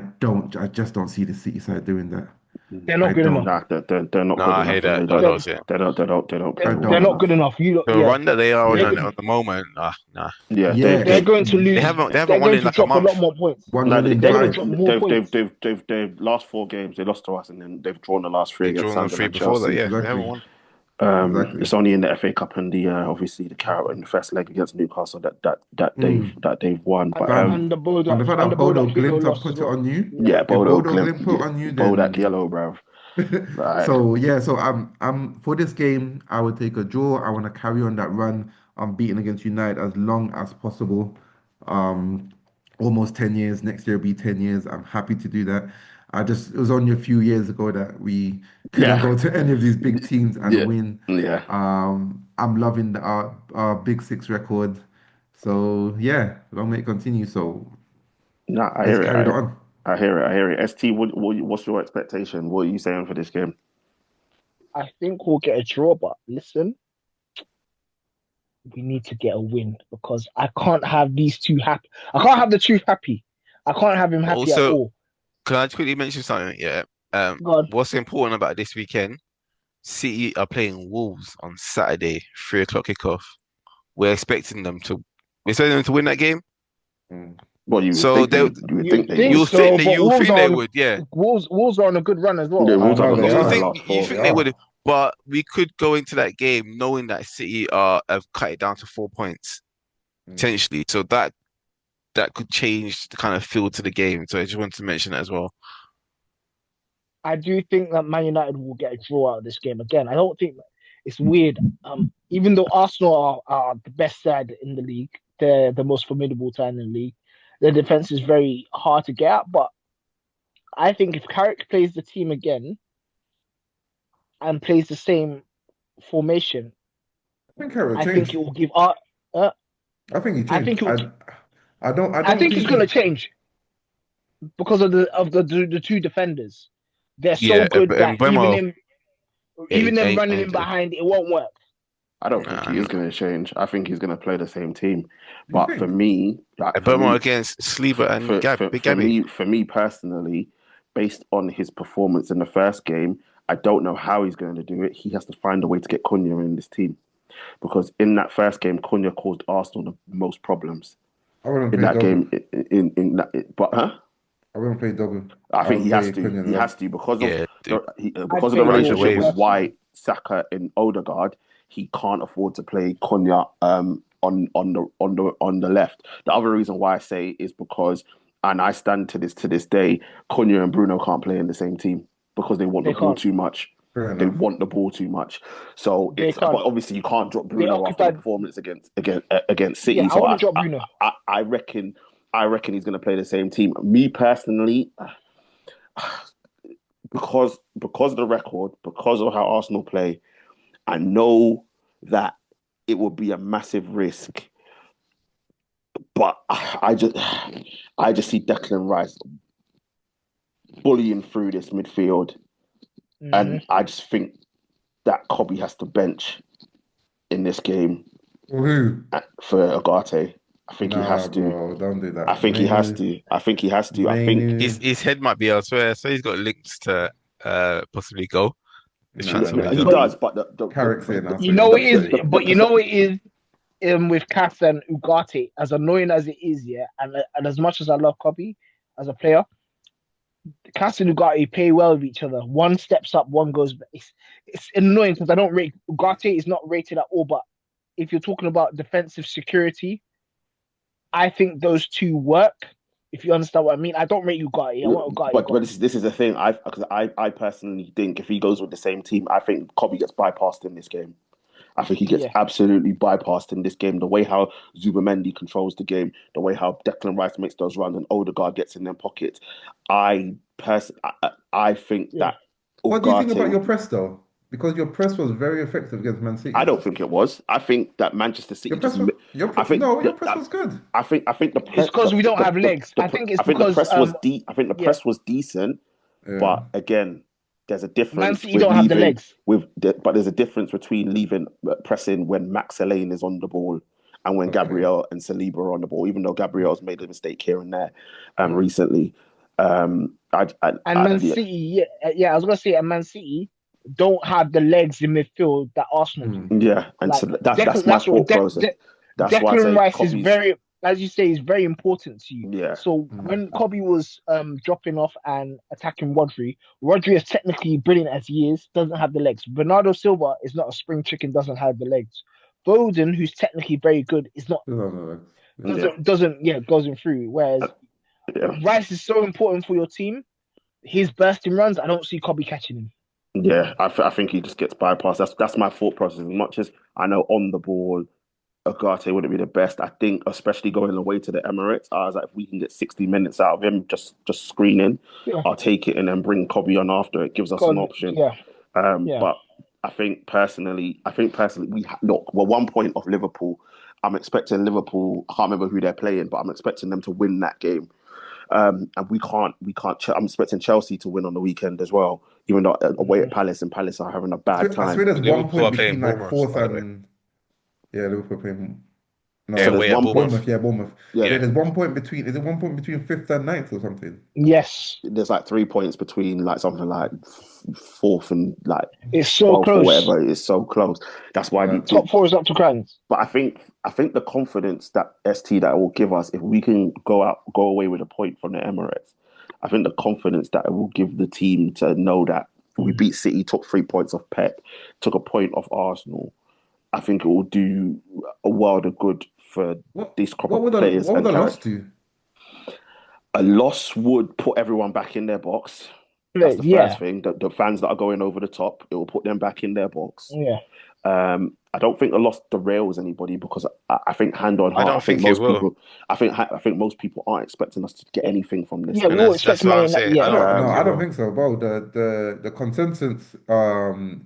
S2: just don't see the City side doing that.
S3: They're
S2: I
S3: not good enough.
S2: don't.
S1: Nah, they're not
S4: No,
S1: good
S4: I
S1: enough,
S4: hear
S1: and
S4: that.
S1: they
S4: I
S1: don't
S3: They're,
S4: don't see it.
S1: they don't
S2: I
S1: play
S3: they're
S1: well
S2: don't.
S3: not good
S1: enough.
S3: enough.
S4: The
S3: Yeah,
S4: run that they are on
S3: they're
S4: at the moment, nah.
S1: Yeah,
S2: Yeah,
S3: they're
S1: they've
S3: going to
S4: They
S3: lose.
S4: haven't
S3: They're
S4: won
S3: going
S4: in
S3: to
S4: like a
S3: drop a lot
S4: month.
S3: more points.
S2: one
S1: no,
S2: win
S1: they,
S2: in
S3: They're
S1: they,
S3: going to
S1: they,
S2: five.
S3: drop more points.
S1: they've last 4 games they lost to us, and then they've drawn the last three
S4: They've
S1: against
S4: drawn the three
S1: Sunderland,
S4: before that.
S1: Chelsea.
S4: Yeah, they haven't
S2: Exactly.
S4: won.
S2: Exactly.
S1: It's only in the FA Cup and the obviously the carrot in the first leg against Newcastle that they've won. But
S2: Fam.
S3: And the
S2: And the fact
S3: and the
S2: that Bodo
S3: Bodak Hero
S2: Glimt have
S3: lost as
S2: put it
S3: well.
S2: on you,
S3: Yeah.
S1: yeah,
S2: if
S1: Bodo
S2: Bodo
S1: Glimp,
S2: Glimt put it on you,
S1: Bodak
S2: then
S1: yellow, bruv. Right.
S2: so yeah, so I'm for this game, I would take a draw. I want to carry on that run. I'm beating against United as long as possible. Um, almost 10 years. Next year will be 10 years. I'm happy to do that. It was only a few years ago that we couldn't
S1: Yeah.
S2: go to any of these big teams and
S1: Yeah.
S2: win.
S1: Yeah.
S2: I'm loving our Big Six record. So yeah, long may it continue. So
S1: No, I
S2: let's
S1: hear it.
S2: carry it on.
S1: I hear it. I hear it. ST, what's your expectation? What are you saying for this game?
S3: I think we'll get a draw, but listen, we need to get a win because I can't have these two happy. I can't have the two happy. I can't have him happy at
S4: Also,
S3: all.
S4: can I just quickly mention something? Yeah.
S3: God,
S4: What's important about this weekend? City are playing Wolves on Saturday, 3 o'clock kickoff. We're expecting them to. We're expecting them to win that game.
S2: Mm.
S1: Well,
S4: So
S1: you would
S3: you
S1: think they
S3: think
S1: would.
S3: so? But
S4: you think they would, yeah.
S3: Wolves are on a good run as
S1: The
S3: well.
S2: I
S1: Wolves have
S2: know they
S1: lost
S4: You
S1: their
S2: are.
S4: think
S1: last
S4: you
S1: four.
S2: They
S4: think they
S2: are.
S4: would, but we could go into that game knowing that City have cut it down to 4 points
S2: Mm.
S4: potentially. So that could change the kind of feel to the game. So I just wanted to mention that as well.
S3: I do think that Man United will get a draw out of this game again. I don't think it's weird. Even though Arsenal are the best side in the league, they're the most formidable side in the league. Their defense is very hard to get at, but I think if Carrick plays the team again and plays the same formation,
S2: I think Harry
S3: I think
S2: changed.
S3: it will give Art.
S2: I think he
S3: I
S2: changed.
S3: think it will.
S2: I
S3: I
S2: don't
S3: think
S2: think
S3: it's going
S2: he's
S3: to change because of the two defenders. They're so
S4: Yeah,
S3: good that
S4: and Bremo, yeah,
S3: even them
S4: and,
S3: running in behind, it won't work.
S1: I don't think
S4: nah,
S1: he is
S4: nah.
S1: going to change. I think he's going to play the same team.
S2: you
S1: But for
S2: think.
S1: me,
S4: Bremo against Saliba and Big Gabby.
S1: for me personally, based on his performance in the first game, I don't know how he's going to do it. He has to find a way to get Cunha in this team because in that first game, Cunha caused Arsenal the most problems
S2: I wouldn't
S1: in
S2: play
S1: that
S2: Dogo.
S1: game. But huh?
S2: I wouldn't play Dogu.
S1: I
S2: I
S1: think
S2: would
S1: he has
S2: play
S1: to.
S2: Cunha
S1: He
S2: then.
S1: has to because of
S4: Yeah,
S3: I'd
S1: because of the
S3: play
S4: ride the
S3: Dogu
S1: relationship with
S4: wave.
S3: personally.
S1: White, Saka, and Odegaard. He can't afford to play Cunha on the left. The other reason why I say is because, and I stand to this day, Cunha and Bruno can't play in the same team because they want the
S3: They
S1: ball
S3: can't.
S1: too much.
S2: Fair
S1: They
S2: enough.
S1: want the ball too much. So
S3: They
S1: but
S3: can't.
S1: obviously you can't drop
S3: They
S1: Bruno after the
S3: occupied.
S1: performance against
S3: Yeah,
S1: City.
S3: I
S1: So
S3: wouldn't drop Bruno.
S1: I reckon he's going to play the same team. Me personally, because of the record, because of how Arsenal play, I know that it would be a massive risk. But I just see Declan Rice bullying through this midfield, and I just think that Kobe has to bench in this game
S2: Who?
S1: for Agate. I think he
S2: Nah,
S1: has to.
S2: bro, don't do
S1: I
S2: that.
S1: think he has to. I think he has to. I think
S2: Mainu.
S4: His head might be elsewhere, so he's got links to possibly go this
S2: Nah,
S4: transfer
S2: nah,
S1: he
S4: window.
S3: But
S1: does. But
S2: Carrick's here now,
S3: you
S2: so you
S3: know
S2: can
S3: it
S2: just
S3: is.
S2: say.
S3: But you know it is. With Cass and Ugarte, as annoying as it is, yeah, and as much as I love Kobe as a player, Cass and Ugarte play well with each other. One steps up, one goes. It's annoying because I don't rate Ugarte is not rated at all. But if you're talking about defensive security, I think those two work. If you understand what I mean, I don't rate Ugarte. I want Ugarte
S1: But
S3: gone.
S1: this is the thing. I personally think if he goes with the same team, I think Kobe gets bypassed in this game. I think he gets
S3: Yeah,
S1: absolutely bypassed in this game. The way how Zubamendi controls the game, the way how Declan Rice makes those runs, and Odegaard gets in their pockets. I think
S3: yeah.
S1: that
S2: What do you think about
S1: Ugarte.
S2: your press though? Because your press was very effective against Man
S1: I
S2: City.
S1: don't think it was. I think that Manchester City
S2: Your
S1: just.
S2: press was
S1: I think
S2: no, your
S1: that,
S2: press was good.
S1: I think the
S3: It's
S1: press
S3: because we don't have legs. I think it's
S1: I think the
S3: because
S1: press was I think the
S3: yeah,
S1: press was decent,
S2: Yeah.
S1: but again, there's a
S3: Man
S1: difference
S3: City
S1: with
S3: don't have the
S1: leaving
S3: legs.
S1: but there's a difference between leaving pressing when Max Elaine is on the ball and when
S2: Okay.
S1: Gabriel and Saliba are on the ball. Even though Gabriel's made a mistake here and there,
S2: Yeah.
S1: recently.
S3: And Man
S1: Yeah,
S3: City, yeah, I was gonna say, and Man City don't have the legs in midfield that Arsenal do.
S1: yeah, and
S3: Like
S1: so that's my
S3: That's what
S1: thought process. That's why I
S3: Declan
S1: say
S3: Rice is
S1: Kobe's.
S3: very, as you say, is very important to you.
S1: Yeah,
S3: So when Kobe was dropping off and attacking Rodri is technically brilliant as he is, doesn't have the legs. Bernardo Silva is not a spring chicken, doesn't have the legs. Foden, who's technically very good, is not
S2: Still on the legs. Yeah.
S1: yeah,
S3: goes in through. Whereas
S1: yeah.
S3: Rice is so important for your team. His bursting runs, I don't see Kobe catching him.
S1: Yeah, I think he just gets bypassed. That's my thought process. As much as I know on the ball, Agate wouldn't be the best. I think, especially going away to the Emirates, I was like, if we can get 60 minutes out of him, just screening,
S3: Yeah,
S1: I'll take it and then bring Kobe on after. It gives us an
S3: God,
S1: option.
S3: yeah, yeah.
S1: But I think personally, look. Well, 1 point off Liverpool. I'm expecting Liverpool. I can't remember who they're playing, but I'm expecting them to win that game. And we can't. I'm expecting Chelsea to win on the weekend as well, even though away at Palace and Palace are having a bad
S2: I swear
S1: time.
S2: there's one
S4: Liverpool
S2: point
S4: are playing
S2: between like
S4: Bournemouth,
S2: fourth
S4: by the way.
S2: and yeah, Liverpool playing
S4: Yeah,
S1: So
S2: no
S1: there's
S4: away at
S1: one point.
S4: Bournemouth.
S2: Bournemouth.
S1: Yeah,
S2: Yeah,
S4: Yeah.
S2: there's 1 point between is it 1 point between fifth and ninth or something?
S3: Yes,
S1: there's like 3 points between like something like fourth and like
S3: it's so
S1: 12th or
S3: close.
S1: whatever. It's so close. That's why.
S2: Right.
S3: Top four is up to crowns.
S1: But I think the confidence that that will give us if we can go away with a point from the Emirates. I think the confidence that it will give the team to know that we beat City, took 3 points off Pep, took a point off Arsenal. I think it will do a world of good for
S2: What
S1: these crop
S2: what
S1: of
S2: would
S1: players
S2: what would
S1: and
S2: the loss
S1: character.
S2: do?
S1: A loss would put everyone back in their box. That's the first
S3: Yeah,
S1: thing. The fans that are going over the top, it will put them back in their box.
S3: yeah.
S1: I don't think a loss derails anybody because I think hand on
S4: I
S1: heart,
S4: don't think it will.
S1: I think most people aren't expecting us to get anything from this
S3: Yeah,
S1: game.
S3: we
S4: And
S3: all
S4: that's
S3: expect
S4: what
S3: Man
S4: I'm
S3: United.
S4: saying.
S3: Yeah,
S4: I don't think
S2: I
S4: it
S2: don't
S4: will.
S2: think so, bro. The consensus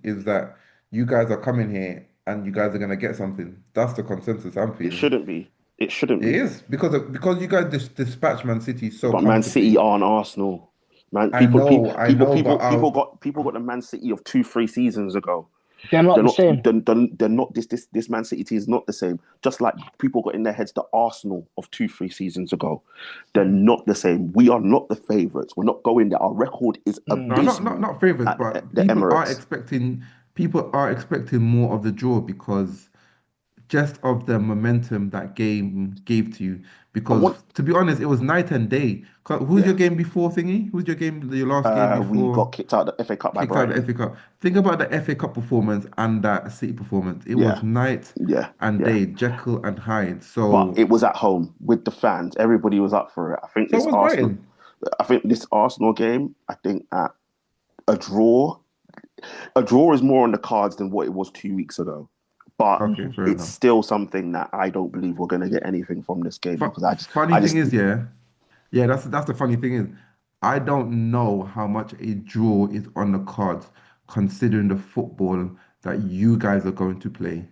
S2: is that you guys are coming here and you guys are gonna get something. That's the consensus I'm
S1: It
S2: feeling.
S1: shouldn't be. It shouldn't
S2: It
S1: be.
S2: is because you guys dispatch Man City so
S1: But Man City
S2: comfortably.
S1: aren't Arsenal. Man,
S2: I know, but
S1: people got the Man City of 2, 3 seasons ago.
S3: they're not
S1: They're
S3: the
S1: not.
S3: same.
S1: They're not. This Man City team is not the same. Just like people got in their heads the Arsenal of 2, 3 seasons ago. They're not the same. We are not the favourites. We're not going there. Our record is
S2: no,
S1: abysmal
S2: not favorites,
S1: at
S2: but
S1: the Emirates.
S2: people are expecting more of the draw because just of the momentum that game gave to you.
S1: And
S2: Because
S1: what?
S2: to be honest, it was night and day. Who's
S1: Yeah,
S2: your game before thingy? Who's your last game
S1: we
S2: before
S1: got kicked out of the FA Cup by
S2: kicked out of the
S1: Brighton.
S2: FA Cup? Think about the FA Cup performance and that City performance. It was
S1: Yeah,
S2: night
S1: yeah,
S2: and
S1: yeah.
S2: day, Jekyll and Hyde.
S1: But
S2: So
S1: it was at home with the fans. Everybody was up for it.
S2: so was Brighton.
S1: I think this Arsenal game. I think that a draw, a draw is more on the cards than what it was 2 weeks ago. But
S2: Okay, fair
S1: it's
S2: enough.
S1: still something that I don't believe we're going to get anything from this game
S2: Fu
S1: because
S2: Funny
S1: I
S2: thing
S1: just
S2: is, yeah. Yeah, that's the funny thing is, I don't know how much a draw is on the cards, considering the football that you guys are going to play.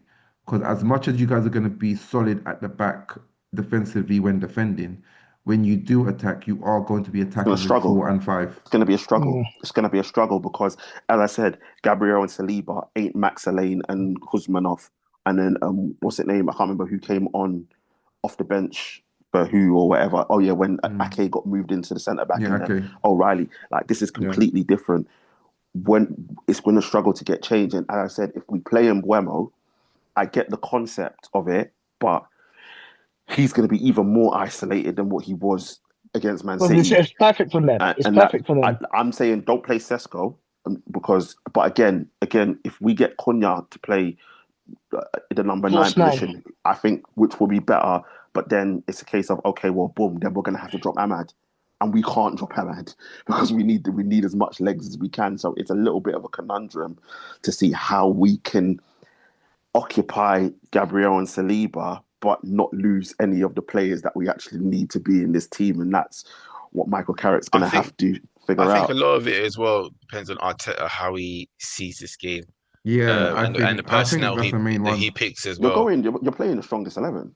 S2: Because as much as you guys are going to be solid at the back defensively when defending, when you do attack, you are going to be
S1: going to
S2: attacking with
S1: struggle.
S2: 4 and 5.
S1: It's going to be a struggle.
S3: Mm.
S1: It's going to be a struggle because, as I said, Gabriel and Saliba ain't Max Alane and Kuzmanov. And then, what's it name? I can't remember who came on off the bench for who or whatever. Oh, yeah, when
S2: Mm.
S1: Ake got moved into the centre back
S2: Yeah,
S1: and then
S2: okay.
S1: O'Reilly. Like, this is
S2: Yeah.
S1: completely different. When it's going to struggle to get change. And as I said, if we play in Buemo, I get the concept of it, but he's going to be even more isolated than what he was against Man
S3: Well,
S1: City.
S3: it's perfect for them. It's
S1: And that
S3: perfect for them.
S1: I'm saying don't play Sesko because, but again, if we get Cunha to play the number nine
S3: False nine.
S1: position, I think which will be better. But then it's a case of okay, well, boom, then we're going to have to drop Ahmad, and we can't drop Ahmad because we need as much legs as we can. So it's a little bit of a conundrum to see how we can occupy Gabriel and Saliba, but not lose any of the players that we actually need to be in this team, and that's what Michael Carrick's going
S4: I
S1: to
S4: think
S1: have to
S4: I
S1: figure
S4: think a
S1: out.
S4: lot of it as well depends on Arteta how he sees this game,
S2: Yeah, I
S4: and the
S2: think
S4: personnel
S2: that's
S4: he
S2: the main
S4: that he
S2: one.
S4: picks as
S1: You're
S4: well.
S1: going, you're playing the strongest 11.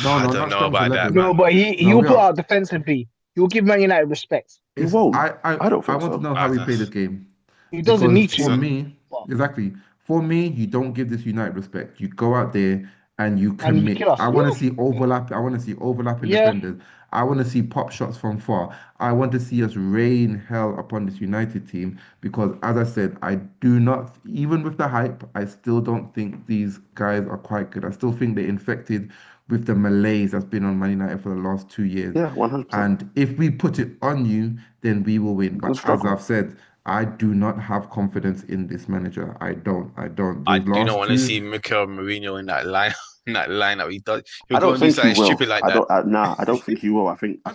S2: No,
S4: I
S2: no,
S4: don't
S2: not
S4: know
S2: strongest
S4: about that,
S2: 11.
S3: No,
S4: man.
S3: but he
S2: No,
S3: will
S2: we
S3: put
S2: are.
S3: out defensively. He will give Man United respect.
S1: He
S2: It's
S1: won't. I don't
S2: I
S1: think
S2: want to
S1: so.
S2: know how
S4: I
S2: we
S4: don't,
S2: play this game.
S3: He doesn't
S2: Because
S3: need
S2: for
S3: to.
S4: so
S2: me,
S3: But,
S2: exactly, for me, you don't give this United respect. You go out there and you
S3: and you kill
S2: commit.
S3: us.
S2: I
S3: Yeah.
S2: want to see overlap. I want to see overlapping
S3: Yeah.
S2: defenders. I want to see pop shots from far. I want to see us rain hell upon this United team because, as I said, I do not, even with the hype, I still don't think these guys are quite good. I still think they're infected with the malaise that's been on Man United for the last 2 years.
S1: Yeah, 100%.
S2: And if we put it on you, then we will win.
S1: You're going
S2: But
S1: to
S2: as
S1: struggle.
S2: I've said, I do not have confidence in this manager. I don't. I don't.
S4: I
S2: Those
S4: do not
S2: last
S4: want to
S2: two,
S4: see Mikel Mourinho in that line in that lineup. He'll
S1: I
S4: go
S1: don't
S4: and do
S1: think you
S4: something
S1: will.
S4: stupid like that.
S1: I don't think you will. I think
S2: I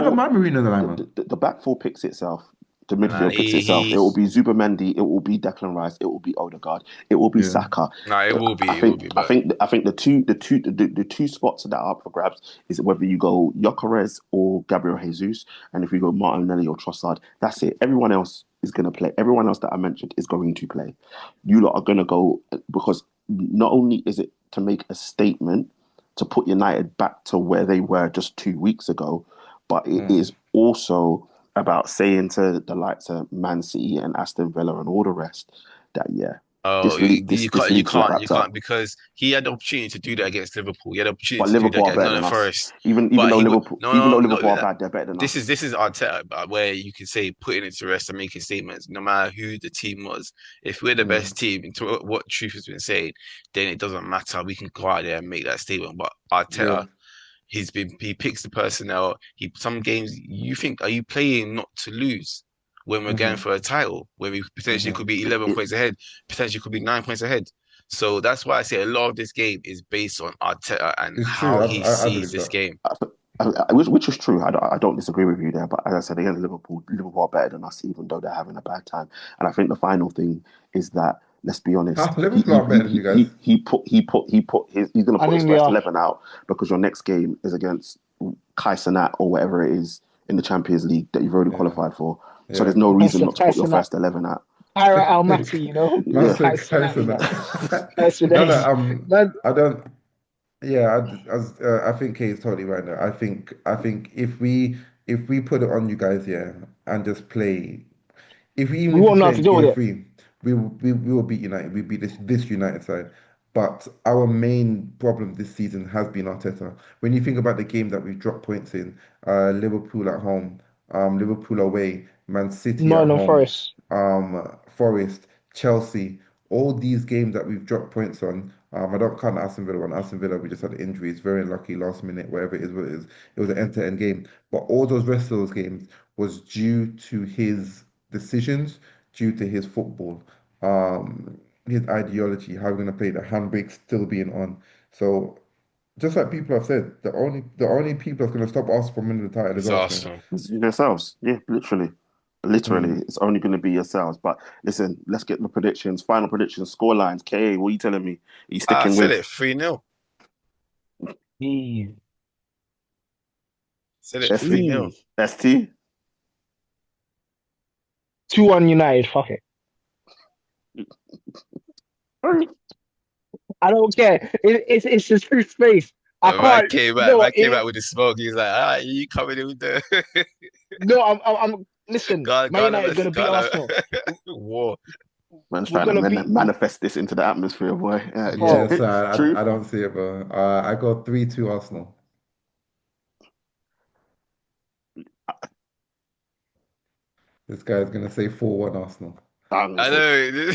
S2: don't mind Marino in the lineup.
S1: the back four picks itself. The
S4: Nah,
S1: midfield picks itself. It will be Zubamendi. It will be Declan Rice. It will be Odegaard. It will be
S2: Yeah.
S1: Saka.
S4: nah, it will be, but
S1: I think the two spots that are up for grabs is whether you go Gyökeres or Gabriel Jesus, and if you go Martinelli or Trossard, that's it. Everyone else is going to play. Everyone else that I mentioned is going to play. You lot are going to go because not only is it to make a statement to put United back to where they were just 2 weeks ago, but it is also about saying to the likes of Man City and Aston Villa and all the rest that
S4: oh,
S1: this league's not
S4: you
S1: wrapped up.
S4: can't because he had the opportunity to do that against Liverpool. He had the opportunity
S1: But
S4: to do that
S1: Liverpool are
S4: against
S1: better than
S4: Nottingham
S1: us.
S4: Forest,
S1: Even
S4: but
S1: though
S4: he would
S1: Liverpool
S4: no
S1: are bad, they're better than us.
S4: this is Arteta where you can say putting it to rest and making statements no matter who the team was. If we're the
S2: Mm.
S4: best team, into what Truth has been saying, then it doesn't matter. We can go out there and make that statement. But
S2: Yeah.
S4: Arteta, he picks the personnel. He some games you think are you playing not to lose when we're going
S2: Hmm.
S4: for a title where we potentially
S2: Hmm.
S4: could be 11
S1: It,
S4: points ahead, potentially could be 9 points ahead. So that's why I say a lot of this game is based on Arteta and
S2: It's true.
S4: how he
S2: I
S4: sees
S2: believe
S4: this
S2: so.
S4: game.
S1: which is true. I don't disagree with you there. But as I said, again, Liverpool are better than us, even though they're having a bad time. And I think the final thing is that let's be honest.
S2: Huh? Liverpool are better than you guys.
S1: He's going to
S3: I
S1: put his
S3: think we
S1: first
S3: are.
S1: 11 out because your next game is against Kaisenat or whatever it is in the Champions League that you've already
S2: Yeah.
S1: qualified for. So
S2: Yeah.
S1: there's no reason
S3: Tyson,
S1: not to put your
S3: Tyson,
S1: first 11 out.
S3: Tyra Almaty,
S2: Man
S1: Yeah.
S2: said
S3: Tyson,
S2: Kyson.
S3: that. Tyson,
S2: No, no.
S3: man.
S2: I don't. Yeah, I think Kate's totally right now. I think if we put it on you guys, yeah, and just play.
S3: We
S2: If we
S3: won't know how
S2: play
S3: to
S2: in
S3: deal with
S2: game
S3: it.
S2: three, we will beat United. We beat this United side. But our main problem this season has been Arteta. When you think about the game that we've dropped points in, Liverpool at home, Liverpool away, Man City at
S3: Nottingham
S2: home,
S3: Forest.
S2: Forest, Chelsea, all these games that we've dropped points on, I don't count the Aston Villa one. Aston Villa, we just had injuries, very unlucky, last minute, whatever it is, what it is. It was an end-to-end game. But all those rest of those games was due to his decisions, due to his football, his ideology, how we're going to play, the handbrake still being on. So just like people have said, the only people that's going to stop us from winning the title is
S4: It's
S2: Arsenal.
S4: Arsenal.
S1: It's yourselves. Yeah, literally. Literally, it's only going to be yourselves. But listen, let's get the predictions. Final predictions, score lines. KA, what are you telling me? Are you
S4: I
S1: sticking
S4: said
S1: with
S4: it 3-0.
S3: Jeez.
S4: Said it
S1: ST?
S4: 3-0.
S3: Jeez.
S1: ST?
S3: 2-1 United, fuck it. I don't care. It's just through space. I
S4: Man
S3: can't.
S4: came back.
S3: No,
S4: Man came back with the smoke. He was like, "Ah, you coming in with the
S3: no. Listen, Man United gonna beat
S4: Ghana
S3: Arsenal.
S4: war?"
S1: Man's
S3: We're
S1: trying to
S3: gonna beat.
S1: manifest this into the atmosphere, boy.
S2: Yeah,
S3: Bro,
S2: so I
S1: Truth?
S2: don't see it, bro. I go 3-2 Arsenal. This guy's gonna say 4-1 Arsenal.
S1: I'm
S4: I
S1: going
S4: know.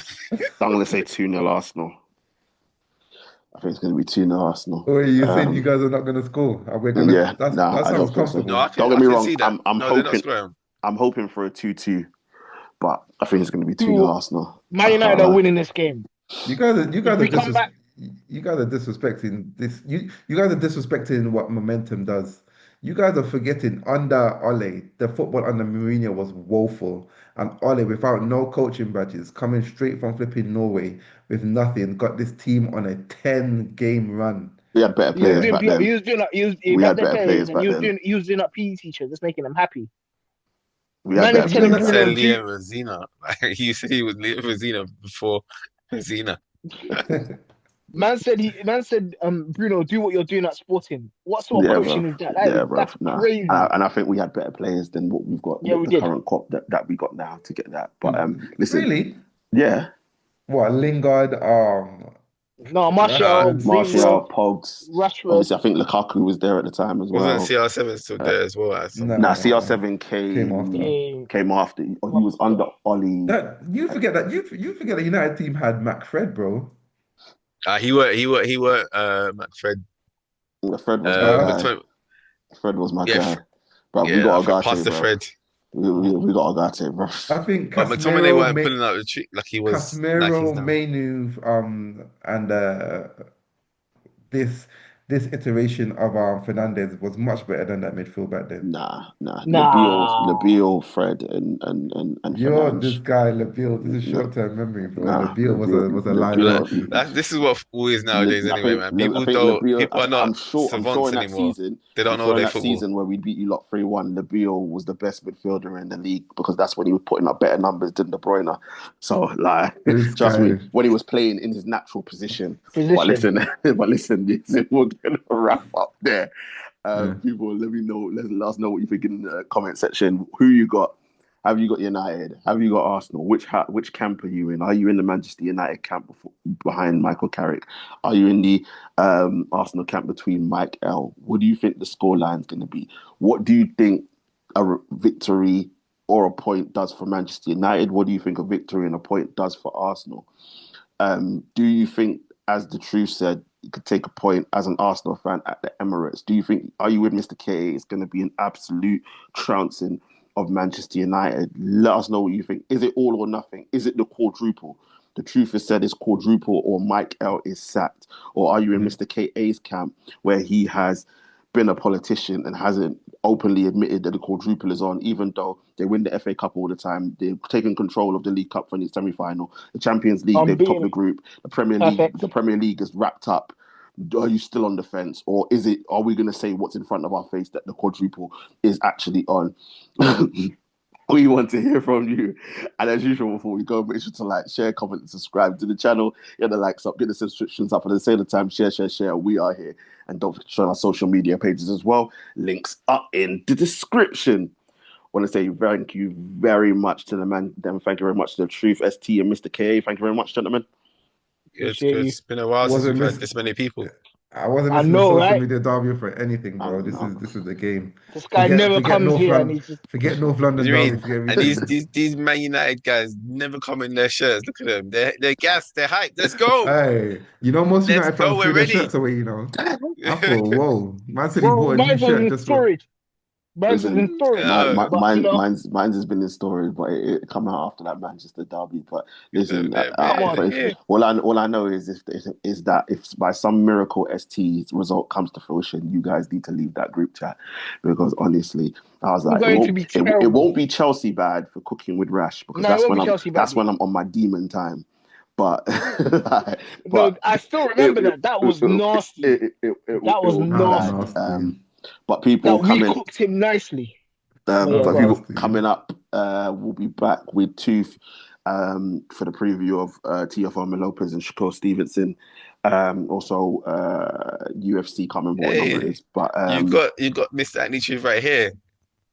S1: to say 2-0 Arsenal. I think it's going to be 2-0 Arsenal.
S2: Oh, you saying you guys are not gonna score? Are we gonna?
S1: Yeah, nah,
S2: That
S1: I
S2: sounds
S1: don't think so.
S4: No, I
S2: comfortable.
S4: can
S1: Don't get
S4: I
S1: me
S4: can
S1: wrong.
S4: see that.
S1: I'm
S4: No, they're not
S1: hoping
S4: scoring.
S1: I'm hoping for a 2-2, but I think it's going to be 2-0
S3: 2.
S1: Arsenal.
S3: Man
S1: I can't
S3: United are
S1: lie.
S3: winning this game.
S2: You
S3: If
S2: guys are
S3: we come back,
S2: you guys are disrespecting this. You guys are disrespecting what momentum does. You guys are forgetting under Ole, the football under Mourinho was woeful, and Ole, without no coaching badges, coming straight from flipping Norway with nothing, got this team on a 10-game run.
S1: We had better
S3: he was
S1: players
S2: Yeah,
S3: doing,
S1: back then.
S3: he was doing, he
S1: We
S3: had
S1: had
S3: their
S1: better
S3: players,
S1: players
S3: and
S1: back then.
S3: he was doing up PE teachers, just making them happy.
S1: We had
S3: Man is
S1: better
S2: you guys
S3: telling
S1: players
S2: are,
S1: back
S4: Said
S3: Bruno,
S1: then.
S3: do
S4: Liam Rosina. Like you said he was Liam Rosina before Rosina.
S3: man said Bruno, do what you're doing at Sporting. What sort of
S1: Yeah, bro.
S3: coaching is that?
S1: Yeah, bro.
S3: That's
S1: Nah,
S3: crazy.
S1: and I think we had better players than what we've got.
S3: Yeah, we
S1: The
S3: did.
S1: current crop that we got now to get that. But listen,
S2: really?
S1: yeah,
S2: What, Lingard,
S3: No,
S4: Nah,
S3: Martial,
S2: Rashford?
S3: Greenwood,
S1: Martial, Pogs.
S3: Rashford.
S1: Obviously, I think Lukaku was there at the time as
S4: wasn't
S1: well.
S4: CR7 still there as well at some
S1: Nah,
S4: point?
S2: No,
S1: CR7
S2: came after.
S1: came after. Or he was under Ollie.
S2: That you forget that United team had McFred, bro.
S4: He were McFred.
S1: Fred was my guy.
S2: Uh,
S4: McTominay.
S1: Fred was my
S4: Yeah,
S1: guy. Bro, we
S4: yeah. I
S1: got
S4: think
S1: Agate,
S4: past the
S1: bro.
S4: Fred.
S1: We got Agate, bro.
S2: I think
S4: But McTominay weren't pulling out the tree like he was like he's
S2: Casemiro,
S4: now.
S2: Mainu, and this this iteration of Fernandez was much better than that midfield back then.
S1: Nah.
S3: Nah.
S1: Labille, Fred, and
S2: You're this
S1: Fernandes.
S2: guy, Labille. This is
S1: No,
S2: short-term memory, bro.
S1: nah,
S2: Labille was a
S4: But like
S2: liability.
S4: this is what football is nowadays anyway, man.
S1: I
S4: People
S1: think
S4: don't
S1: Labille.
S4: people are not
S1: I'm sure
S4: savants
S1: in that
S4: anymore.
S1: season,
S4: They
S1: I'm
S4: don't know
S1: sure in
S4: their
S1: that
S4: football.
S1: season where we beat you lot 3-1, Labille was the best midfielder in the league because that's when he was putting up better numbers than De Bruyne. So like,
S2: This
S1: trust me,
S2: guy.
S1: when he was playing in his natural position. But
S3: Position.
S1: listen, we're gonna wrap up there.
S2: Yeah.
S1: People, let me know. Let us know what you think in the comment section. Who you got? Have you got United? Have you got Arsenal? Which camp are you in? Are you in the Manchester United camp behind Michael Carrick? Are you in the Arsenal camp between Mike L? What do you think the scoreline's going to be? What do you think victory or a point does for Manchester United? What do you think a victory and a point does for Arsenal? Do you think, as the truth said, you could take a point as an Arsenal fan at the Emirates? Are you with Mr. K? It's going to be an absolute trouncing of Manchester United. Let us know what you think. Is it all or nothing? Is it the quadruple? The truth is said is quadruple or Mike L is sacked? Or are you in Mr. KA's camp where he has been a politician and hasn't openly admitted that the quadruple is on, even though they win the FA Cup all the time. They've taken control of the League Cup for the semi-final. The Champions League, they've topped the
S3: Unbeaten.
S1: group.
S3: Perfect.
S1: The Premier League is wrapped up. Are you still on the fence? Or are we going to say what's in front of our face that the quadruple is actually on? We want to hear from you. And as usual, before we go, make sure to like, share, comment, and subscribe to the channel. Get the likes up, get the subscriptions up. And at the same time, share. We are here. And don't forget to join our social media pages as well. Links are in the description. I want to say thank you very much to the man. Then thank you very much to the Truth ST and Mr. K. Thank you very much, gentlemen.
S4: Good.
S3: Appreciate you.
S4: It's been a while
S2: Was
S4: since
S2: it
S4: we've had
S2: Miss
S4: this many people.
S2: I wasn't
S3: I
S2: missing the
S3: know,
S2: social
S3: right?
S2: media derby for anything,
S1: I
S2: bro.
S1: don't
S2: This
S1: know.
S2: is the game.
S3: This guy never
S2: Forget
S3: comes
S2: North
S3: here and
S2: London.
S3: he's just
S2: Forget North
S4: What do
S2: London
S4: you
S2: derby.
S4: mean?
S2: Forget
S4: And these
S2: everything.
S4: these these Man United guys never come in their shirts. Look at them. They're gassed. They're hyped. Let's go.
S2: Hey, most
S4: Let's
S2: United
S4: go.
S2: fans
S4: We're
S2: threw their
S4: ready.
S2: shirts away. I thought, whoa, man said he
S3: bro.
S2: bought a new
S3: Mine's was
S2: shirt
S3: in
S2: just for.
S3: storage. Mine's was in
S1: Listen,
S3: storage.
S4: Oh,
S3: But you know,
S1: mine's has been in story, but it come out after that Manchester derby. But listen,
S3: come on.
S1: all I know is is that if by some miracle ST's result comes to fruition, you guys need to leave that group chat because honestly, I was
S3: We're
S1: like,
S3: going to be
S1: it
S3: terrible.
S1: won't be Chelsea bad for cooking with Rash because
S3: No, it won't be Chelsea bad.
S1: that's when I'm on my demon time. But
S3: No,
S1: but
S3: I still remember that. That was nasty. That was
S1: will be
S2: That was
S1: bad.
S3: nasty.
S2: nasty.
S1: But people
S3: That we
S1: coming.
S3: cooked him nicely. But
S2: That
S3: yeah,
S2: was
S1: But
S3: go on.
S1: people
S2: nasty.
S1: coming up, we'll be back with Tooth for the preview of Teofimo Lopez and Shakur Stevenson. Also, UFC, can't remember what number it
S4: Hey,
S1: is. But
S4: you got Mr. Anthony Truth right here.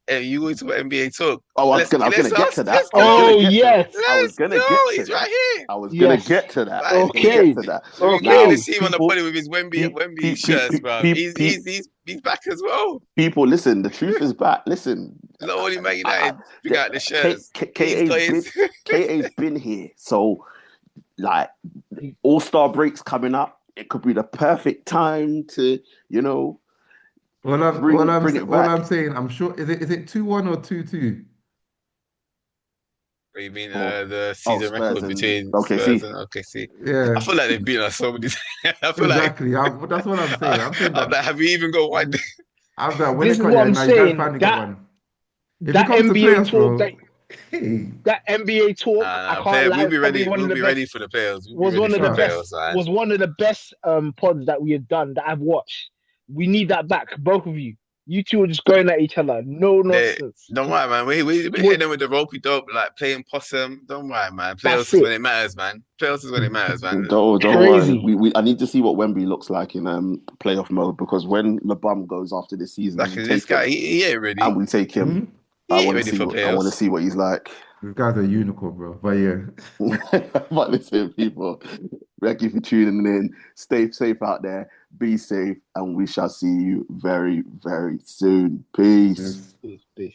S4: Hey, you going to NBA talk?
S1: I was gonna get to that.
S4: Let's
S1: I was
S4: go.
S1: gonna
S3: Oh
S1: get to that.
S3: yes,
S1: I was
S4: Let's
S1: gonna
S4: go.
S1: get to
S4: He's right
S1: that.
S4: here.
S1: I was gonna
S3: yes.
S1: get to that. I was gonna
S4: Finally.
S1: get
S3: Okay,
S1: to that.
S4: We got to
S3: okay.
S4: see him on the
S1: People,
S4: podium with his
S1: pe-
S4: Wemby
S1: pe-
S4: shirts,
S1: pe-
S4: bro.
S1: pe- pe-
S4: He's back as well.
S1: people, listen. The truth is back. Listen,
S4: Not only Man
S1: I,
S4: United bring out the shirts. He's
S1: KA's
S4: got
S1: been
S4: his.
S1: KA's been here. So like All-Star breaks coming up. It could be the perfect time to, bring it
S2: All
S1: back.
S2: I'm saying, I'm sure is it 2-1 or 2-2?
S4: What do you mean
S1: Oh,
S4: the season
S1: Spurs
S4: record
S1: and
S4: between Spurs
S1: OKC.
S4: and OKC? I
S2: Yeah,
S4: feel like they've beaten us so many. I feel like
S2: exactly. That's what I'm saying. I'm saying
S4: I'm
S2: that.
S4: like, have we even got one?
S2: I'm that when
S3: This
S2: it
S3: is
S2: comes,
S3: what
S2: yeah,
S3: I'm
S2: now you guys
S3: saying.
S2: finally got one. If it
S3: That
S2: comes to
S3: NBA
S2: playoffs,
S3: talk,
S2: bro, hey,
S3: that NBA talk, I can't lie,
S4: We'll
S3: it's
S4: be
S3: probably
S4: ready.
S3: one of
S4: We'll
S3: the
S4: be ready
S3: best.
S4: for the playoffs. We'll be
S3: Was
S4: ready
S3: one of
S4: for
S3: the
S4: the
S2: trust.
S3: best.
S4: playoffs, man.
S3: Was one of the best pods that we have done that I've watched. We need that back, both of you. You two are just going at each other. No
S4: They,
S3: nonsense.
S4: don't worry, man. We're hitting them with the ropey dope, like playing possum. Don't worry, man.
S3: That's
S4: Playoffs is
S3: it.
S4: when it matters, man. Playoffs is when it matters, man.
S1: Don't worry.
S3: Crazy.
S1: I need to see what Wemby looks like in playoff mode because when LeBum goes after this season and
S4: Like
S1: we
S4: this
S1: take him
S4: guy, he ain't ready.
S1: and we take him,
S2: Hmm?
S1: I
S4: He ain't
S1: want to
S4: ready
S1: see
S4: for playoffs.
S1: what he's like.
S2: This guy's a unicorn, bro. But yeah,
S1: But listen, people, thank you for tuning in. Stay safe out there. Be safe, and we shall see you very, very soon. Peace.
S2: it's
S3: Peace, peace.